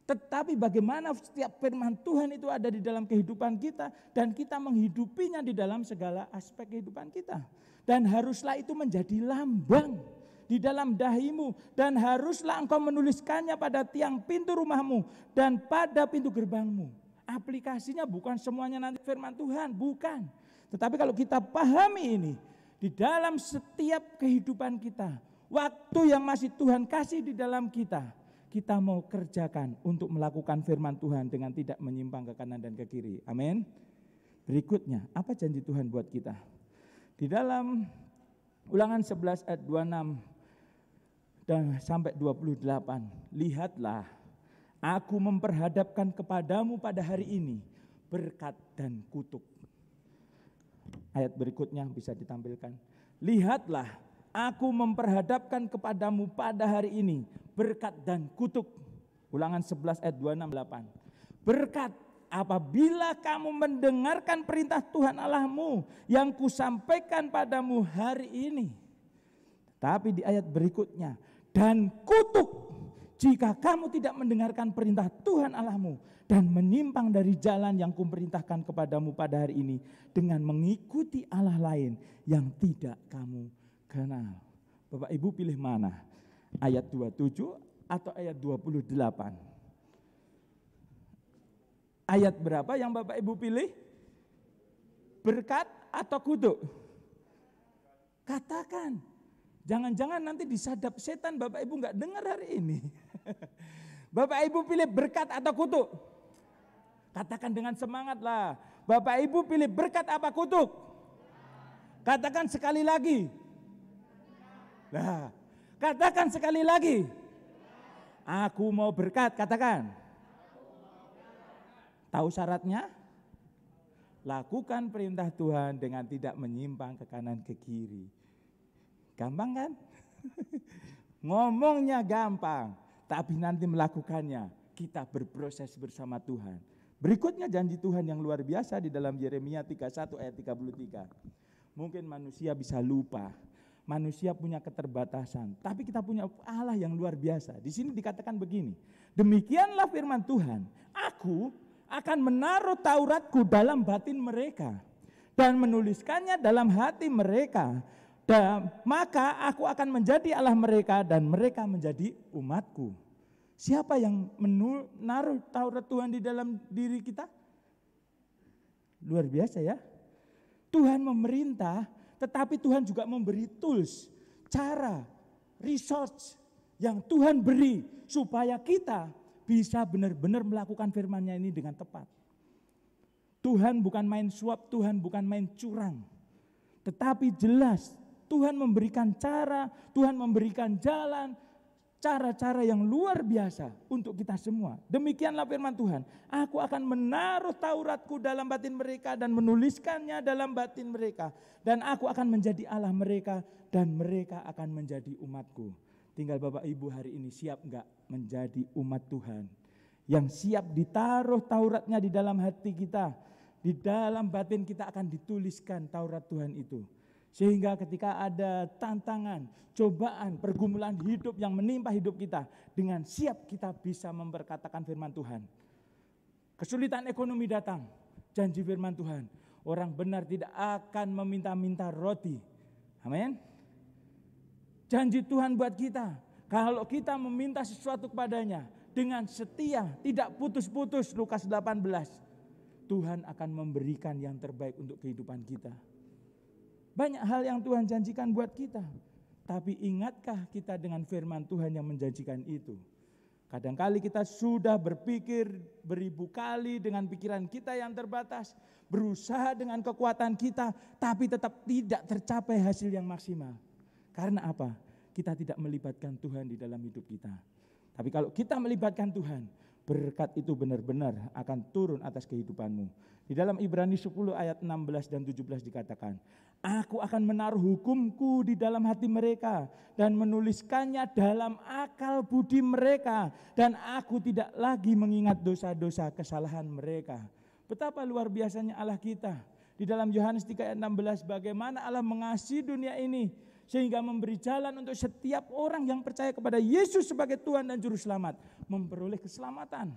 Speaker 3: Tetapi bagaimana setiap firman Tuhan itu ada di dalam kehidupan kita dan kita menghidupinya di dalam segala aspek kehidupan kita. Dan haruslah itu menjadi lambang di dalam dahimu. Dan haruslah engkau menuliskannya pada tiang pintu rumahmu dan pada pintu gerbangmu. Aplikasinya bukan semuanya nanti firman Tuhan, bukan. Tetapi kalau kita pahami ini, di dalam setiap kehidupan kita, waktu yang masih Tuhan kasih di dalam kita mau kerjakan untuk melakukan firman Tuhan dengan tidak menyimpang ke kanan dan ke kiri. Amin. Berikutnya, apa janji Tuhan buat kita? Di dalam Ulangan 11 ayat 26 dan sampai 28, lihatlah, aku memperhadapkan kepadamu pada hari ini berkat dan kutuk. Ayat berikutnya bisa ditampilkan. Lihatlah, aku memperhadapkan kepadamu pada hari ini berkat dan kutuk. Ulangan 11 ayat 268. Berkat apabila kamu mendengarkan perintah Tuhan Allahmu yang kusampaikan padamu hari ini. Tapi di ayat berikutnya, dan kutuk jika kamu tidak mendengarkan perintah Tuhan Allahmu dan menyimpang dari jalan yang kuperintahkan kepadamu pada hari ini dengan mengikuti Allah lain yang tidak kamu kenal. Bapak Ibu pilih mana? Ayat 27 atau ayat 28? Ayat berapa yang Bapak Ibu pilih? Berkat atau kutuk? Katakan. Jangan-jangan nanti disadap setan Bapak Ibu enggak dengar hari ini. Bapak Ibu pilih berkat atau kutuk? Katakan dengan semangat lah. Bapak Ibu pilih berkat apa kutuk? Katakan sekali lagi. Nah, katakan sekali lagi. Aku mau berkat, katakan. Tahu syaratnya? Lakukan perintah Tuhan dengan tidak menyimpang ke kanan ke kiri. Gampang kan? Ngomongnya gampang, tapi nanti melakukannya kita berproses bersama Tuhan. Berikutnya janji Tuhan yang luar biasa di dalam Yeremia 31 ayat 33. Mungkin manusia bisa lupa, manusia punya keterbatasan, tapi kita punya Allah yang luar biasa. Di sini dikatakan begini, demikianlah firman Tuhan, aku akan menaruh Tauratku dalam batin mereka dan menuliskannya dalam hati mereka. Dan maka aku akan menjadi Allah mereka dan mereka menjadi umatku. Siapa yang menaruh Taurat Tuhan di dalam diri kita? Luar biasa ya. Tuhan memerintah, tetapi Tuhan juga memberi tools, cara, resource yang Tuhan beri supaya kita bisa benar-benar melakukan firman-Nya ini dengan tepat. Tuhan bukan main suap, Tuhan bukan main curang. Tetapi jelas Tuhan memberikan cara, Tuhan memberikan jalan, cara-cara yang luar biasa untuk kita semua. Demikianlah firman Tuhan, aku akan menaruh Tauratku dalam batin mereka dan menuliskannya dalam batin mereka. Dan aku akan menjadi Allah mereka dan mereka akan menjadi umatku. Tinggal Bapak Ibu hari ini siap enggak menjadi umat Tuhan? Yang siap ditaruh Tauratnya di dalam hati kita. Di dalam batin kita akan dituliskan Taurat Tuhan itu. Sehingga ketika ada tantangan, cobaan, pergumulan hidup yang menimpa hidup kita, dengan siap kita bisa memperkatakan firman Tuhan. Kesulitan ekonomi datang, janji firman Tuhan, orang benar tidak akan meminta-minta roti. Amin. Janji Tuhan buat kita, kalau kita meminta sesuatu kepadanya dengan setia, tidak putus-putus, Lukas 18, Tuhan akan memberikan yang terbaik untuk kehidupan kita. Banyak hal yang Tuhan janjikan buat kita. Tapi ingatkah kita dengan firman Tuhan yang menjanjikan itu? Kadang-kali kita sudah berpikir beribu kali dengan pikiran kita yang terbatas. Berusaha dengan kekuatan kita, tapi tetap tidak tercapai hasil yang maksimal. Karena apa? Kita tidak melibatkan Tuhan di dalam hidup kita. Tapi kalau kita melibatkan Tuhan, berkat itu benar-benar akan turun atas kehidupanmu. Di dalam Ibrani 10 ayat 16 dan 17 dikatakan, Aku akan menaruh hukumku di dalam hati mereka dan menuliskannya dalam akal budi mereka. Dan aku tidak lagi mengingat dosa-dosa kesalahan mereka. Betapa luar biasanya Allah kita. Di dalam Yohanes 3 ayat 16, bagaimana Allah mengasihi dunia ini sehingga memberi jalan untuk setiap orang yang percaya kepada Yesus sebagai Tuhan dan Juru Selamat memperoleh keselamatan.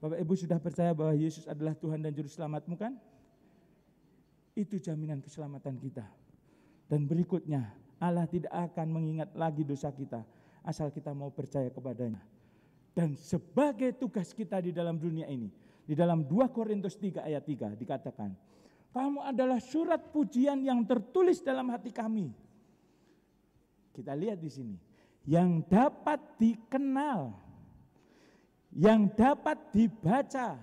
Speaker 3: Bapak Ibu sudah percaya bahwa Yesus adalah Tuhan dan Juru Selamatmu kan? Itu jaminan keselamatan kita. Dan berikutnya, Allah tidak akan mengingat lagi dosa kita asal kita mau percaya kepadanya. Dan sebagai tugas kita di dalam dunia ini, di dalam 2 Korintus 3 ayat 3 dikatakan, kamu adalah surat pujian yang tertulis dalam hati kami. Kita lihat di sini, yang dapat dikenal, yang dapat dibaca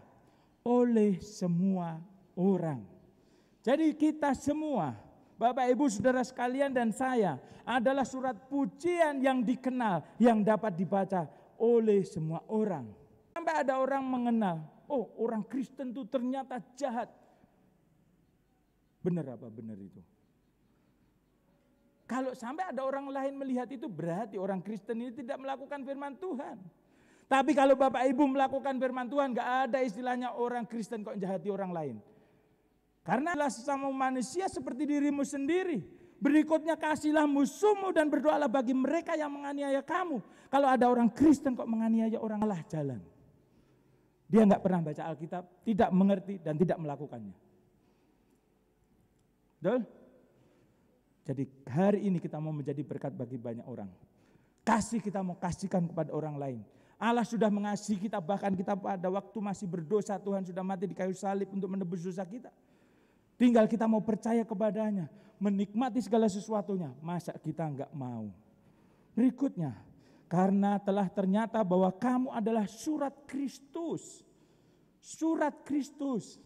Speaker 3: oleh semua orang. Jadi kita semua, Bapak Ibu Saudara sekalian dan saya, adalah surat pujian yang dikenal, yang dapat dibaca oleh semua orang. Sampai ada orang mengenal, oh orang Kristen itu ternyata jahat. Benar apa benar itu? Kalau sampai ada orang lain melihat itu, berarti orang Kristen ini tidak melakukan firman Tuhan. Tapi kalau Bapak Ibu melakukan firman Tuhan, gak ada istilahnya orang Kristen kok jahati orang lain. Karena adalah sesama manusia seperti dirimu sendiri. Berikutnya kasihlah musuhmu dan berdoalah bagi mereka yang menganiaya kamu. Kalau ada orang Kristen kok menganiaya orang, salah jalan. Dia gak pernah baca Alkitab, tidak mengerti dan tidak melakukannya. Betul? Jadi hari ini kita mau menjadi berkat bagi banyak orang. Kasih kita mau kasihkan kepada orang lain. Allah sudah mengasihi kita, bahkan kita pada waktu masih berdosa Tuhan sudah mati di kayu salib untuk menebus dosa kita. Tinggal kita mau percaya kepadanya, menikmati segala sesuatunya. Masa kita enggak mau? Berikutnya, karena telah ternyata bahwa kamu adalah surat Kristus. Surat Kristus.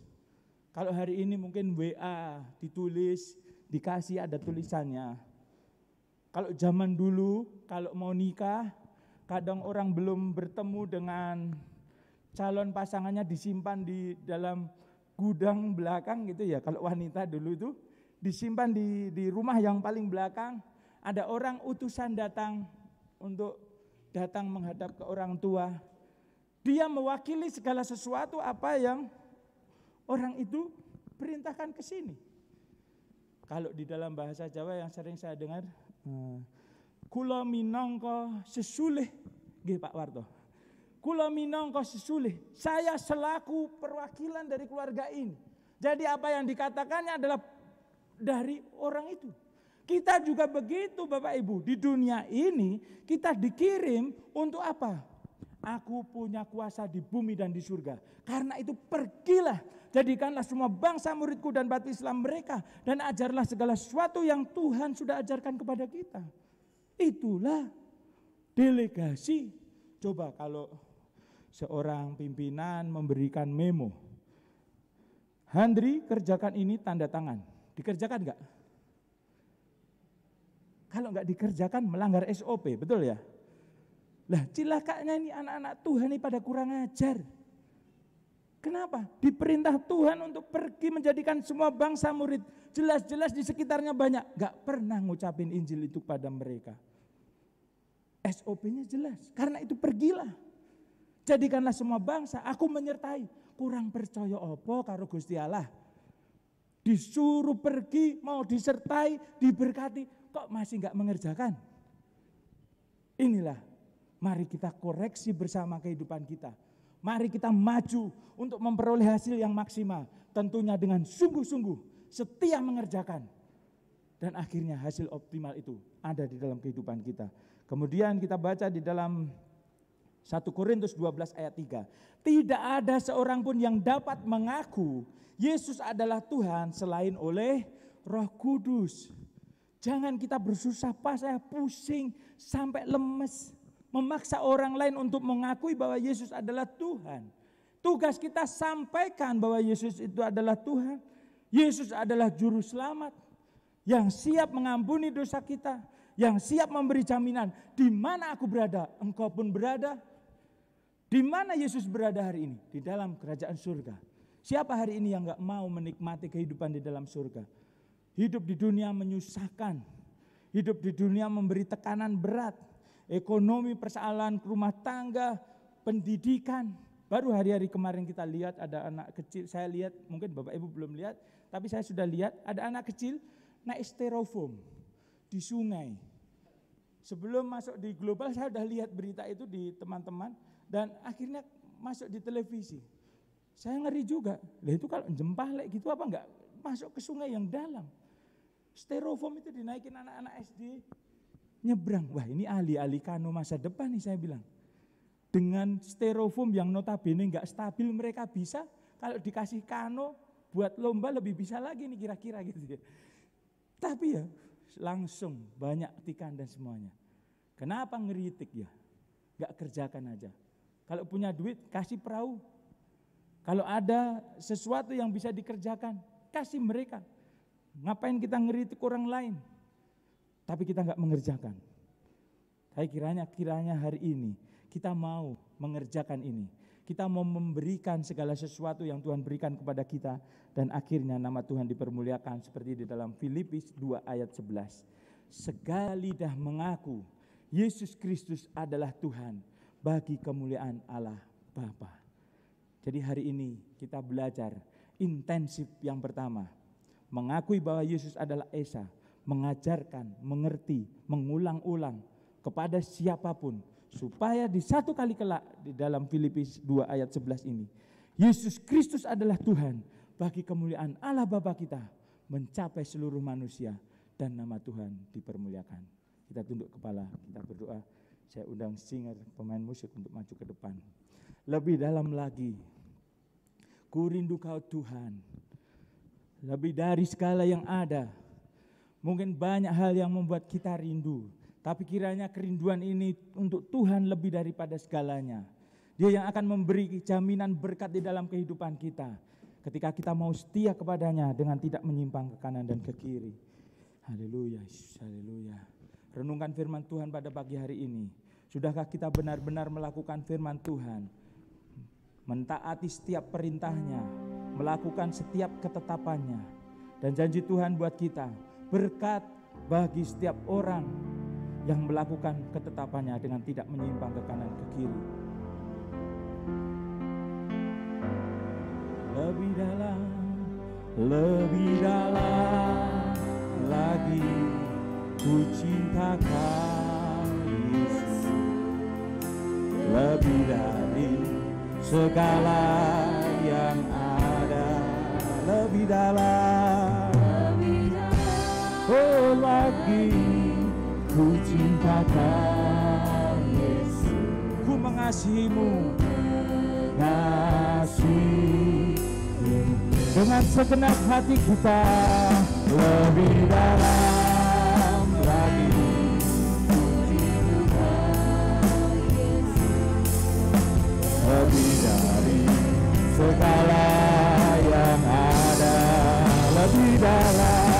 Speaker 3: Kalau hari ini mungkin WA ditulis, dikasih ada tulisannya. Kalau zaman dulu, kalau mau nikah, kadang orang belum bertemu dengan calon pasangannya disimpan di dalam gudang belakang gitu ya. Kalau wanita dulu itu disimpan di rumah yang paling belakang. Ada orang utusan datang untuk datang menghadap ke orang tua. Dia mewakili segala sesuatu apa yang orang itu perintahkan ke sini. Kalau di dalam bahasa Jawa yang sering saya dengar, kula minangka sesulih, nggih Pak Warto. Kula minangka sesulih, saya selaku perwakilan dari keluarga ini. Jadi apa yang dikatakannya adalah dari orang itu. Kita juga begitu Bapak Ibu, di dunia ini kita dikirim untuk apa? Aku punya kuasa di bumi dan di surga. Karena itu pergilah, jadikanlah semua bangsa muridku dan baptislah mereka. Dan ajarlah segala sesuatu yang Tuhan sudah ajarkan kepada kita. Itulah delegasi. Coba kalau seorang pimpinan memberikan memo. Handri kerjakan ini, tanda tangan. Dikerjakan enggak? Kalau enggak dikerjakan melanggar SOP, betul ya? Lah cilakanya ini anak-anak Tuhan ini pada kurang ajar. Kenapa? Diperintah Tuhan untuk pergi menjadikan semua bangsa murid. Jelas-jelas di sekitarnya banyak. Gak pernah ngucapin Injil itu pada mereka. SOP-nya jelas. Karena itu pergilah. Jadikanlah semua bangsa. Aku menyertai. Kurang percaya apa karo Gusti Allah. disuruh pergi, mau disertai, diberkati, kok masih enggak mengerjakan? Inilah, mari kita koreksi bersama kehidupan kita. Mari kita maju untuk memperoleh hasil yang maksimal. Tentunya dengan sungguh-sungguh, setia mengerjakan. Dan akhirnya hasil optimal itu ada di dalam kehidupan kita. Kemudian kita baca di dalam 1 Korintus 12 ayat 3. Tidak ada seorang pun yang dapat mengaku Yesus adalah Tuhan selain oleh Roh Kudus. Jangan kita bersusah payah, pusing, sampai lemes. Memaksa orang lain untuk mengakui bahwa Yesus adalah Tuhan. Tugas kita sampaikan bahwa Yesus itu adalah Tuhan. Yesus adalah Juru Selamat. Yang siap mengampuni dosa kita. Yang siap memberi jaminan. Di mana aku berada, engkau pun berada. Di mana Yesus berada hari ini? Di dalam kerajaan surga. Siapa hari ini yang gak mau menikmati kehidupan di dalam surga? Hidup di dunia menyusahkan. Hidup di dunia memberi tekanan berat. Ekonomi, persoalan rumah tangga, pendidikan. Baru hari-hari kemarin kita lihat ada anak kecil. Saya lihat, mungkin Bapak Ibu belum lihat. Tapi saya sudah lihat ada anak kecil naik styrofoam di sungai. Sebelum masuk di global saya sudah lihat berita itu di teman-teman. Dan akhirnya masuk di televisi. Saya ngeri juga. Lah itu kalau jempalek gitu apa enggak masuk ke sungai yang dalam. Styrofoam itu dinaikin anak-anak SD. Nyebrang. Wah ini ahli-ahli kano masa depan nih saya bilang. Dengan styrofoam yang notabene enggak stabil mereka bisa. Kalau dikasih kano buat lomba lebih bisa lagi nih kira-kira gitu. Tapi ya langsung banyak tikan dan semuanya. Kenapa ngeritik ya? Enggak kerjakan aja. Kalau punya duit, kasih perahu. Kalau ada sesuatu yang bisa dikerjakan, kasih mereka. Ngapain kita ngeritik orang lain? Tapi kita enggak mengerjakan. Tapi kiranya hari ini kita mau mengerjakan ini. Kita mau memberikan segala sesuatu yang Tuhan berikan kepada kita. Dan akhirnya nama Tuhan dipermuliakan seperti di dalam Filipi 2 ayat 11. Segala lidah mengaku Yesus Kristus adalah Tuhan bagi kemuliaan Allah Bapa. Jadi hari ini kita belajar intensif yang pertama. Mengakui bahwa Yesus adalah Esa. Mengajarkan, mengerti, mengulang-ulang kepada siapapun. Supaya di satu kali kelak di dalam Filipi 2 ayat 11 ini. Yesus Kristus adalah Tuhan bagi kemuliaan Allah Bapa kita. Mencapai seluruh manusia dan nama Tuhan dipermuliakan. Kita tunduk kepala, kita berdoa. Saya undang singer, pemain musik untuk maju ke depan. Lebih dalam lagi, ku rindu Kau Tuhan. Lebih dari segala yang ada. Mungkin banyak hal yang membuat kita rindu. Tapi kiranya kerinduan ini untuk Tuhan lebih daripada segalanya. Dia yang akan memberi jaminan berkat di dalam kehidupan kita. Ketika kita mau setia kepadanya dengan tidak menyimpang ke kanan dan ke kiri. Haleluya, haleluya. Renungkan firman Tuhan pada pagi hari ini. Sudahkah kita benar-benar melakukan firman Tuhan? Mentaati setiap perintahnya, melakukan setiap ketetapannya. Dan janji Tuhan buat kita, berkat bagi setiap orang yang melakukan ketetapannya dengan tidak menyimpang ke kanan ke kiri. Lebih dalam lagi ku cintakan Yesus. Lebih dari segala yang ada. Lebih dalam oh lagi ku cintakan Yesus. Ku mengasihimu, dengan segenap hati kita. Lebih dalam lagi ku cintakan Yesus. Lebih dari segala yang ada. Lebih dalam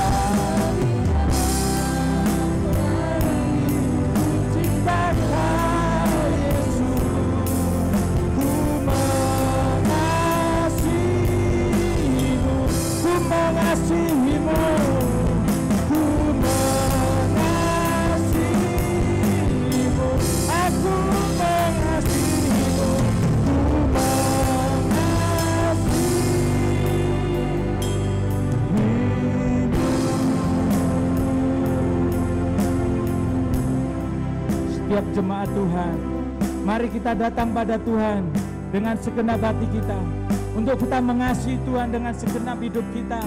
Speaker 3: mengasihimu, ku mengasihimu, aku mengasihimu, ku mengasihimu. setiap jemaat Tuhan. Mari kita datang pada Tuhan dengan segenap hati kita, untuk kita mengasihi Tuhan dengan segenap hidup kita.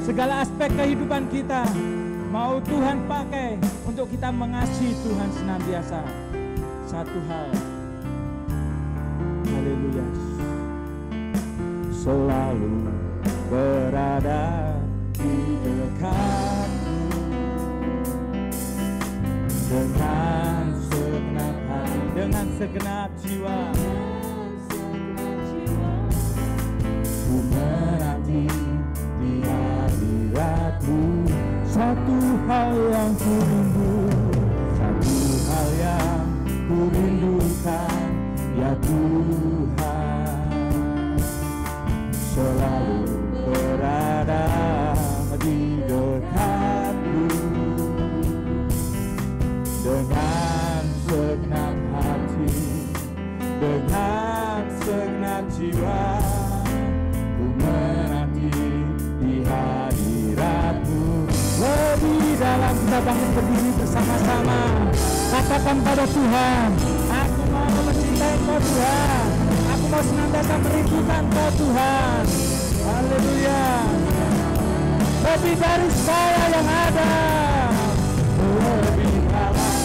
Speaker 3: Segala aspek kehidupan kita mau Tuhan pakai untuk kita mengasihi Tuhan senantiasa. Satu hal, haleluya, selalu berada di dekatmu dengan segenap hati, dengan segenap jiwa. Ku menanti di hadiratmu, satu hal yang ku rindu, satu hal yang ku rindukan, ya Tuhan, selalu berada di dekatmu dengan segenap hati, dengan segenap jiwa. Ku menanti di hadiratmu. Lebih dalam, kita bangun berdiri bersama-sama. Katakan pada Tuhan, aku mau mencintai Kau Tuhan, aku mau senantiasa merindukan Kau Tuhan. Haleluya. Lebih dari saya yang ada, lebih dalam,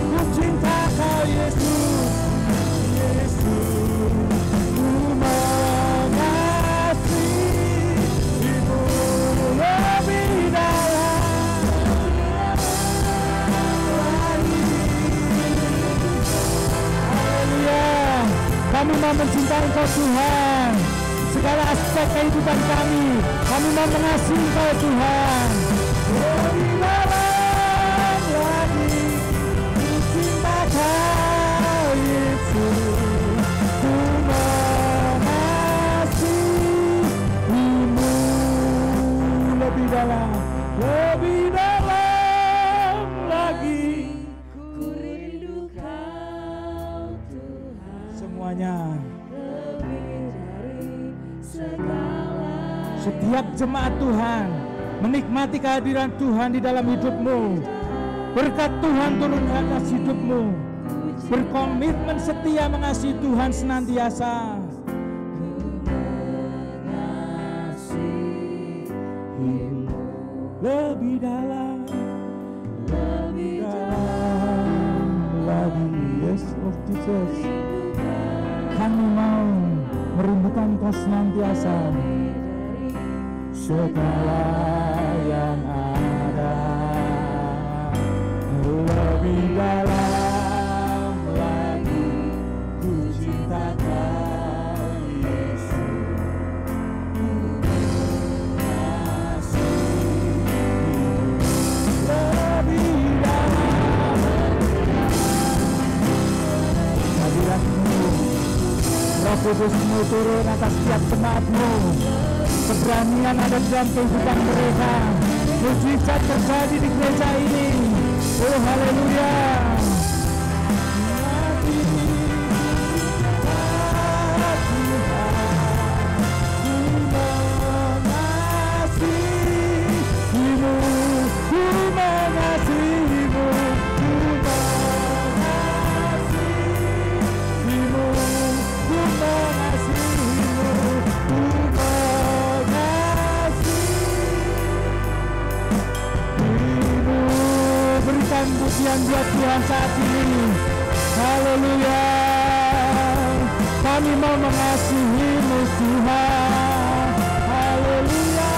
Speaker 3: ku cinta Kau Yesus, Yesus, ku mengasihimu lebih dalam lagi. Haleluya. Kami mau mencintai Kau Tuhan, segala aspek kehidupan kami mau mengasihi Kau Tuhan. Lebih dalam lagi, ku cinta Kau Yesus, ku mengasihimu lebih dalam lagi, ku rindu Kau Tuhan. Semuanya, setiap jemaat Tuhan menikmati kehadiran Tuhan di dalam hidupmu. Berkat Tuhan turun ke atas hidupmu. Berkomitmen setia mengasihi Tuhan senantiasa. Lebih dalam lagi, yes of Jesus. Kami mau merindukan Kau senantiasa. Segala yang ada, lebih dalam lagi, ku cinta Kau Yesus, ku mengasihimu lebih dalam hadirat-Mu. Roh Kudus-Mu turun atas setiap jemaat-Mu. Keberanian ada dalam kehidupan mereka. Mujizat terjadi di gereja ini. Oh haleluya. Pujian buat Tuhan saat ini. Haleluya. Kami mau mengasihi-Mu Tuhan. Haleluya.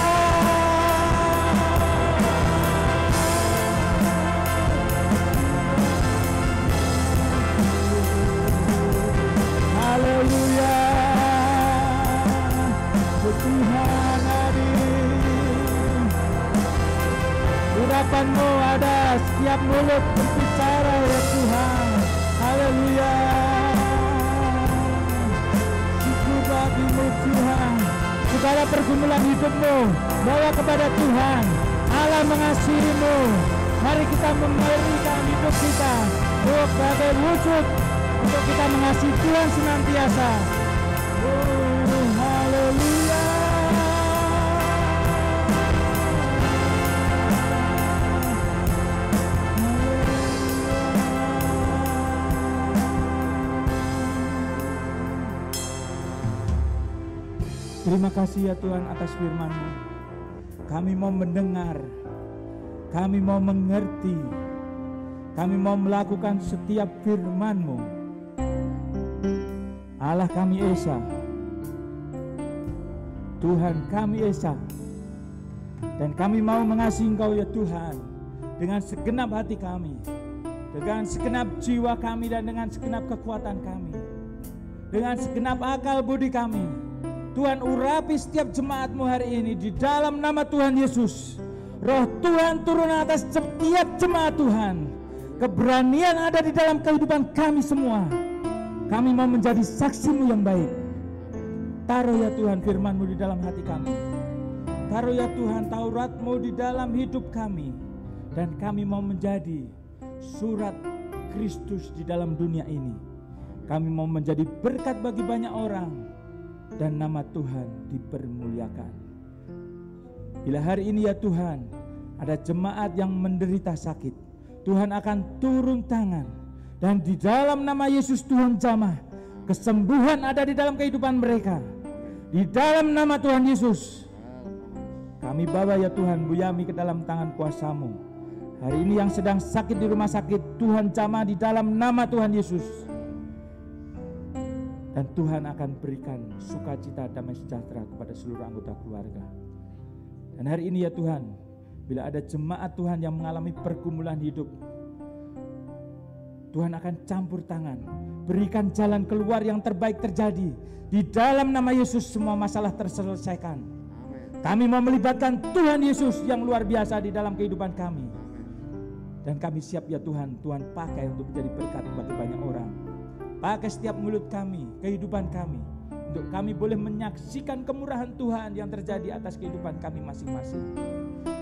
Speaker 3: Haleluya. Tuhan hadir. Urapan-Mu ada, setiap mulut berbicara ya Tuhan. Haleluya. Syukur bagi-Mu Tuhan. Segala pergumulan hidupmu bawa kepada Tuhan. Allah mengasihi-Mu. Mari kita memberikan hidup kita sebagai wujud untuk kita mengasihi Tuhan senantiasa. Oh, haleluya. Terima kasih ya Tuhan atas firman-Mu. Kami mau mendengar, kami mau mengerti, kami mau melakukan setiap firman-Mu. Allah kami Esa, Tuhan kami Esa, dan kami mau mengasihi Engkau ya Tuhan dengan segenap hati kami, dengan segenap jiwa kami, dan dengan segenap kekuatan kami, dengan segenap akal budi kami. Tuhan, urapi setiap jemaat-Mu hari ini di dalam nama Tuhan Yesus. Roh Tuhan turun atas setiap jemaat Tuhan. Keberanian ada di dalam kehidupan kami semua. Kami mau menjadi saksi-Mu yang baik. Taruh ya Tuhan firman-Mu di dalam hati kami. Taruh ya Tuhan Taurat-Mu di dalam hidup kami. Dan kami mau menjadi surat Kristus di dalam dunia ini. Kami mau menjadi berkat bagi banyak orang. Dan nama Tuhan dipermuliakan. Bila hari ini ya Tuhan ada jemaat yang menderita sakit, Tuhan akan turun tangan, dan di dalam nama Yesus Tuhan jamah kesembuhan ada di dalam kehidupan mereka. Di dalam nama Tuhan Yesus kami bawa ya Tuhan Bu Yami ke dalam tangan kuasa-Mu. Hari ini yang sedang sakit di rumah sakit, Tuhan jamah di dalam nama Tuhan Yesus. Dan Tuhan akan berikan sukacita, damai sejahtera kepada seluruh anggota keluarga. Dan hari ini ya Tuhan, bila ada jemaat Tuhan yang mengalami pergumulan hidup, Tuhan akan campur tangan, berikan jalan keluar yang terbaik terjadi. Di dalam nama Yesus semua masalah terselesaikan. Kami mau melibatkan Tuhan Yesus yang luar biasa di dalam kehidupan kami. Dan kami siap ya Tuhan, Tuhan pakai untuk menjadi berkat bagi banyak orang. Pakai setiap mulut kami, kehidupan kami, untuk kami boleh menyaksikan kemurahan Tuhan yang terjadi atas kehidupan kami masing-masing.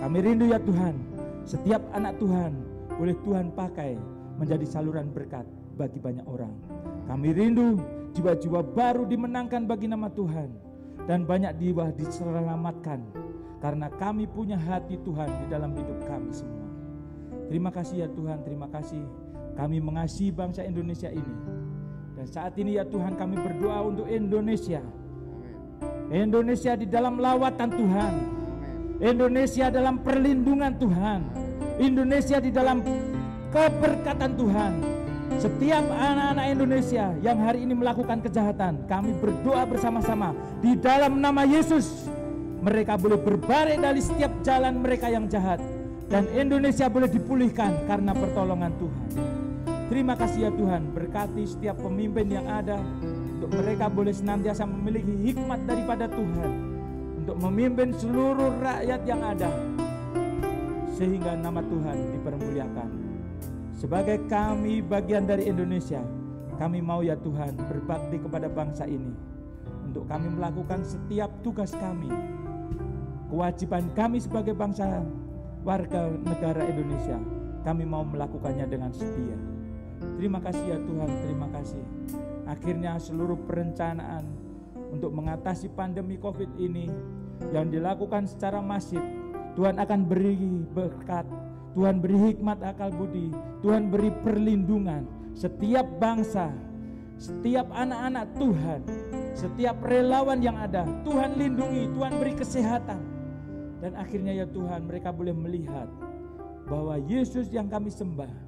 Speaker 3: Kami rindu ya Tuhan, setiap anak Tuhan boleh Tuhan pakai menjadi saluran berkat bagi banyak orang. Kami rindu jiwa-jiwa baru dimenangkan bagi nama Tuhan, dan banyak jiwa diselamatkan karena kami punya hati Tuhan di dalam hidup kami semua. Terima kasih ya Tuhan, terima kasih. Kami mengasihi bangsa Indonesia ini. Dan saat ini ya Tuhan kami berdoa untuk Indonesia. Indonesia di dalam lawatan Tuhan. Indonesia dalam perlindungan Tuhan. Indonesia di dalam keberkatan Tuhan. Setiap anak-anak Indonesia yang hari ini melakukan kejahatan, kami berdoa bersama-sama di dalam nama Yesus. Mereka boleh berbaring dari setiap jalan mereka yang jahat, dan Indonesia boleh dipulihkan karena pertolongan Tuhan. Terima kasih ya Tuhan, berkati setiap pemimpin yang ada, untuk mereka boleh senantiasa memiliki hikmat daripada Tuhan, untuk memimpin seluruh rakyat yang ada, sehingga nama Tuhan dipermuliakan. Sebagai kami bagian dari Indonesia, kami mau ya Tuhan berbakti kepada bangsa ini, untuk kami melakukan setiap tugas kami, kewajiban kami sebagai bangsa warga negara Indonesia. Kami mau melakukannya dengan setia. Terima kasih ya Tuhan, terima kasih. Akhirnya seluruh perencanaan untuk mengatasi pandemi COVID ini yang dilakukan secara masif, Tuhan akan beri berkat, Tuhan beri hikmat akal budi, Tuhan beri perlindungan. Setiap bangsa, setiap anak-anak Tuhan, setiap relawan yang ada, Tuhan lindungi, Tuhan beri kesehatan. Dan akhirnya ya Tuhan, mereka boleh melihat bahwa Yesus yang kami sembah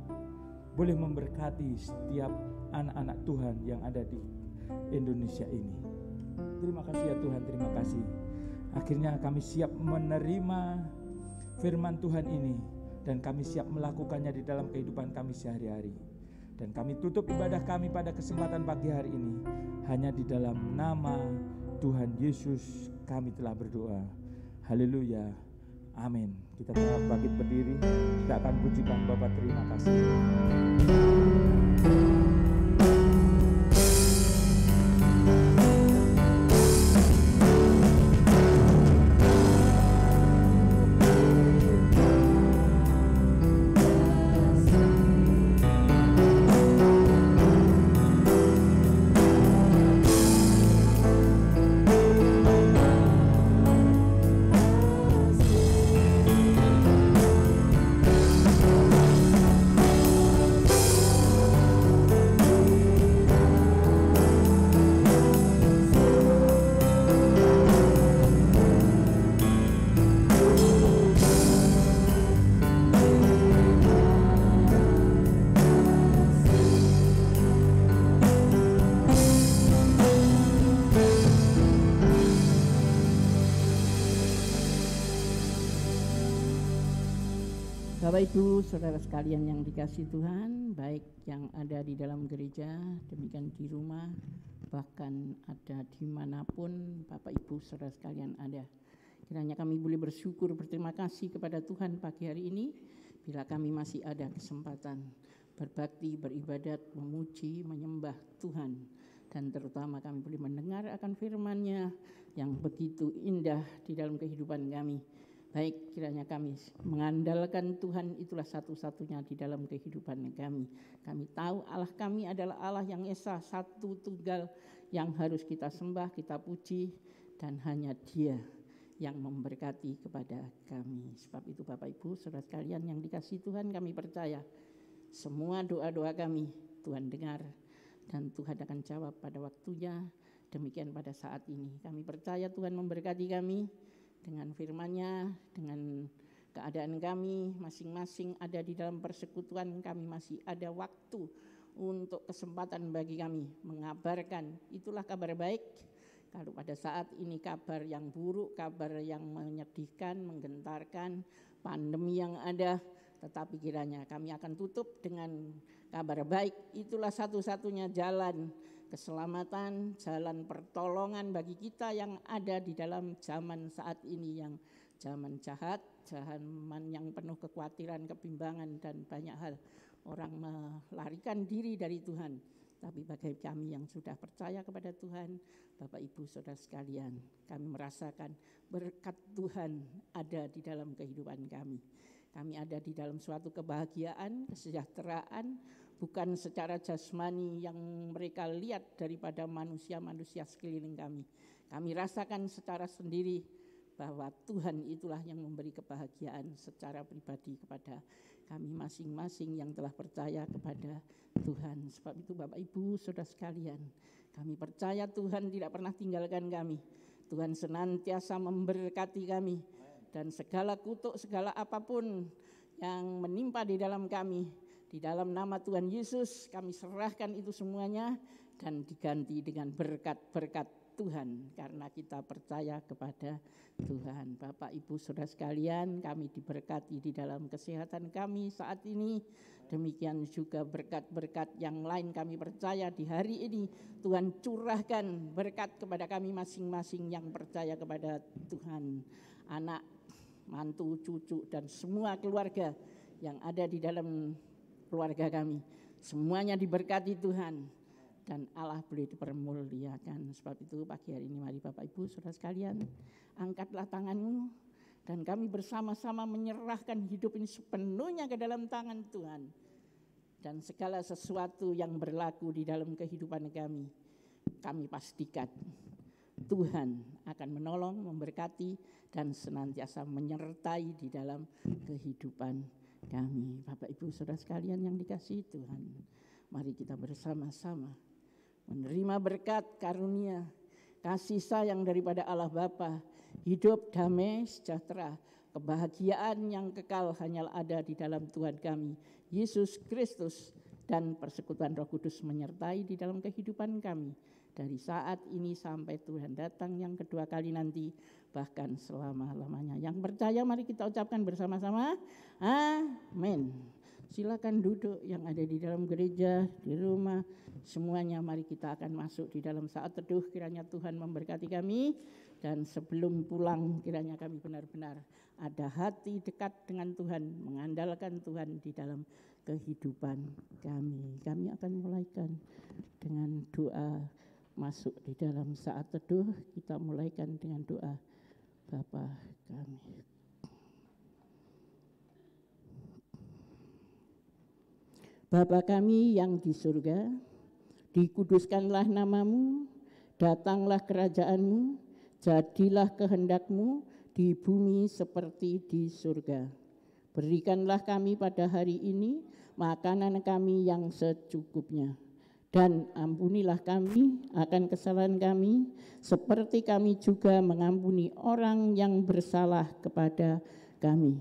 Speaker 3: boleh memberkati setiap anak-anak Tuhan yang ada di Indonesia ini. Terima kasih ya Tuhan, terima kasih. Akhirnya kami siap menerima firman Tuhan ini, dan kami siap melakukannya di dalam kehidupan kami sehari-hari. Dan kami tutup ibadah kami pada kesempatan pagi hari ini hanya di dalam nama Tuhan Yesus kami telah berdoa. Haleluya. Amin. Kita telah bangkit berdiri, kita akan pujikan Bapa. Terima kasih.
Speaker 4: Bapak Ibu Saudara sekalian yang dikasihi Tuhan, baik yang ada di dalam gereja, demikian di rumah, bahkan ada dimanapun Bapak Ibu Saudara sekalian ada. Kiranya kami boleh bersyukur, berterima kasih kepada Tuhan pagi hari ini, bila kami masih ada kesempatan berbakti, beribadat, memuji, menyembah Tuhan. Dan terutama kami boleh mendengar akan firman-Nya yang begitu indah di dalam kehidupan kami. Baik, kiranya kami mengandalkan Tuhan, itulah satu-satunya di dalam kehidupan kami. Kami tahu Allah kami adalah Allah yang esa, satu tunggal yang harus kita sembah, kita puji, dan hanya Dia yang memberkati kepada kami. Sebab itu Bapak Ibu Saudara sekalian yang dikasihi Tuhan, kami percaya semua doa-doa kami Tuhan dengar dan Tuhan akan jawab pada waktunya. Demikian pada saat ini kami percaya Tuhan memberkati kami dengan firman-Nya, dengan keadaan kami masing-masing ada di dalam persekutuan. Kami masih ada waktu untuk kesempatan bagi kami mengabarkan, itulah kabar baik. Kalau pada saat ini kabar yang buruk, kabar yang menyedihkan, menggentarkan, pandemi yang ada, tetapi kiranya kami akan tutup dengan kabar baik. Itulah satu-satunya jalan keselamatan, jalan pertolongan bagi kita yang ada di dalam zaman saat ini, yang zaman jahat, zaman yang penuh kekhawatiran, kebimbangan, dan banyak hal. Orang melarikan diri dari Tuhan. Tapi bagi kami yang sudah percaya kepada Tuhan, Bapak Ibu Saudara sekalian, kami merasakan berkat Tuhan ada di dalam kehidupan kami. Kami ada di dalam suatu kebahagiaan, kesejahteraan, bukan secara jasmani yang mereka lihat daripada manusia-manusia sekeliling kami. Kami rasakan secara sendiri bahwa Tuhan itulah yang memberi kebahagiaan secara pribadi kepada kami masing-masing yang telah percaya kepada Tuhan. Sebab itu Bapak Ibu Saudara sekalian, kami percaya Tuhan tidak pernah tinggalkan kami. Tuhan senantiasa memberkati kami, dan segala kutuk, segala apapun yang menimpa di dalam kami, di dalam nama Tuhan Yesus kami serahkan itu semuanya dan diganti dengan berkat-berkat Tuhan karena kita percaya kepada Tuhan. Bapak Ibu Saudara sekalian, kami diberkati di dalam kesehatan kami saat ini. Demikian juga berkat-berkat yang lain kami percaya di hari ini Tuhan curahkan berkat kepada kami masing-masing yang percaya kepada Tuhan. Anak, mantu, cucu, dan semua keluarga yang ada di dalam keluarga kami, semuanya diberkati Tuhan dan Allah boleh dipermuliakan. Sebab itu pagi hari ini mari Bapak Ibu Saudara sekalian, angkatlah tanganmu dan kami bersama-sama menyerahkan hidup ini sepenuhnya ke dalam tangan Tuhan. Dan segala sesuatu yang berlaku di dalam kehidupan kami pastikan Tuhan akan menolong, memberkati, dan senantiasa menyertai di dalam kehidupan kami. Bapak Ibu Saudara sekalian yang dikasihi Tuhan, mari kita bersama-sama menerima berkat karunia kasih sayang daripada Allah Bapa, hidup damai sejahtera, kebahagiaan yang kekal hanyalah ada di dalam Tuhan kami Yesus Kristus, dan persekutuan Roh Kudus menyertai di dalam kehidupan kami dari saat ini sampai Tuhan datang yang kedua kali nanti, bahkan selama-lamanya. Yang percaya mari kita ucapkan bersama-sama, amin. Silakan duduk yang ada di dalam gereja, di rumah, semuanya mari kita akan masuk di dalam saat teduh. Kiranya Tuhan memberkati kami, dan sebelum pulang kiranya kami benar-benar ada hati dekat dengan Tuhan, mengandalkan Tuhan di dalam kehidupan kami. Kami akan mulaikan dengan doa masuk di dalam saat teduh. Kita mulaikan dengan doa Bapa kami. Bapa kami yang di surga, dikuduskanlah namamu, datanglah kerajaanmu, jadilah kehendakmu di bumi seperti di surga. Berikanlah kami pada hari ini makanan kami yang secukupnya. Dan ampunilah kami akan kesalahan kami, seperti kami juga mengampuni orang yang bersalah kepada kami.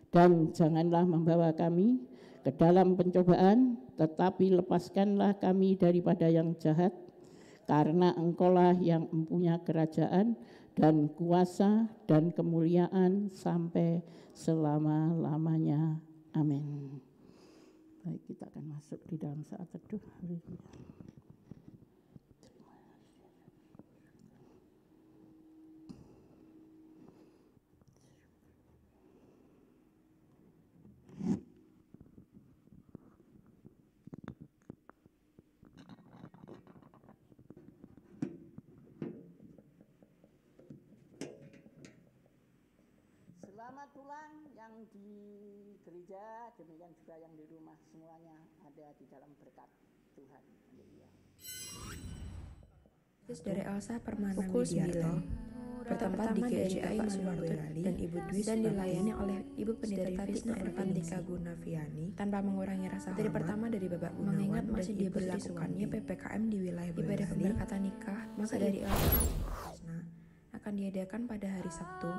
Speaker 4: Dan janganlah membawa kami ke dalam pencobaan, tetapi lepaskanlah kami daripada yang jahat, karena Engkaulah yang mempunyai kerajaan dan kuasa dan kemuliaan sampai selama-lamanya. Amin. Baik, kita akan masuk di dalam saat teduh. Haleluya. Selamat pulang yang di gereja, demikian juga yang di rumah, semuanya ada di dalam berkat Tuhan. Haleluya.
Speaker 1: Dari Elsa Permana pukul 9 bertempat di GJI Manono Boyolali dan Ibu Dwi dan dilayani oleh Ibu Pendeta Tisna Ervantika Gunaviani tanpa mengurangi rasa hormat. Dari pertama dari Bapak Gunawan mengingat masih diberlakukannya PPKM di wilayah Boyolali. Ibadah pemberkatan nikah maka dari Elsa Tisna akan diadakan pada hari Sabtu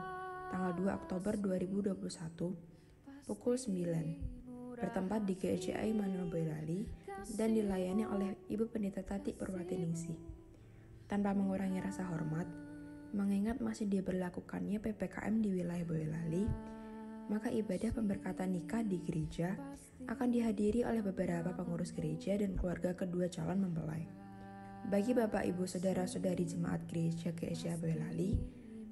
Speaker 1: tanggal 2 Oktober 2021 pukul 9 bertempat di GJI Manono Boyolali dan dilayani oleh Ibu Pendeta Tati Purwatiningsih. Tanpa mengurangi rasa hormat, mengingat masih diberlakukannya PPKM di wilayah Boyolali, maka ibadah pemberkatan nikah di gereja akan dihadiri oleh beberapa pengurus gereja dan keluarga kedua calon mempelai. Bagi Bapak Ibu Saudara-saudari Jemaat Gereja GSI Boyolali,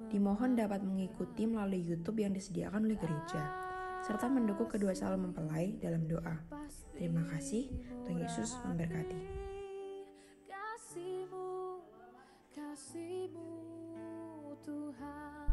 Speaker 1: dimohon dapat mengikuti melalui YouTube yang disediakan oleh gereja, serta mendukung kedua calon mempelai dalam doa. Terima kasih, Tuhan Yesus memberkati.
Speaker 5: Kasih-Mu Tuhan.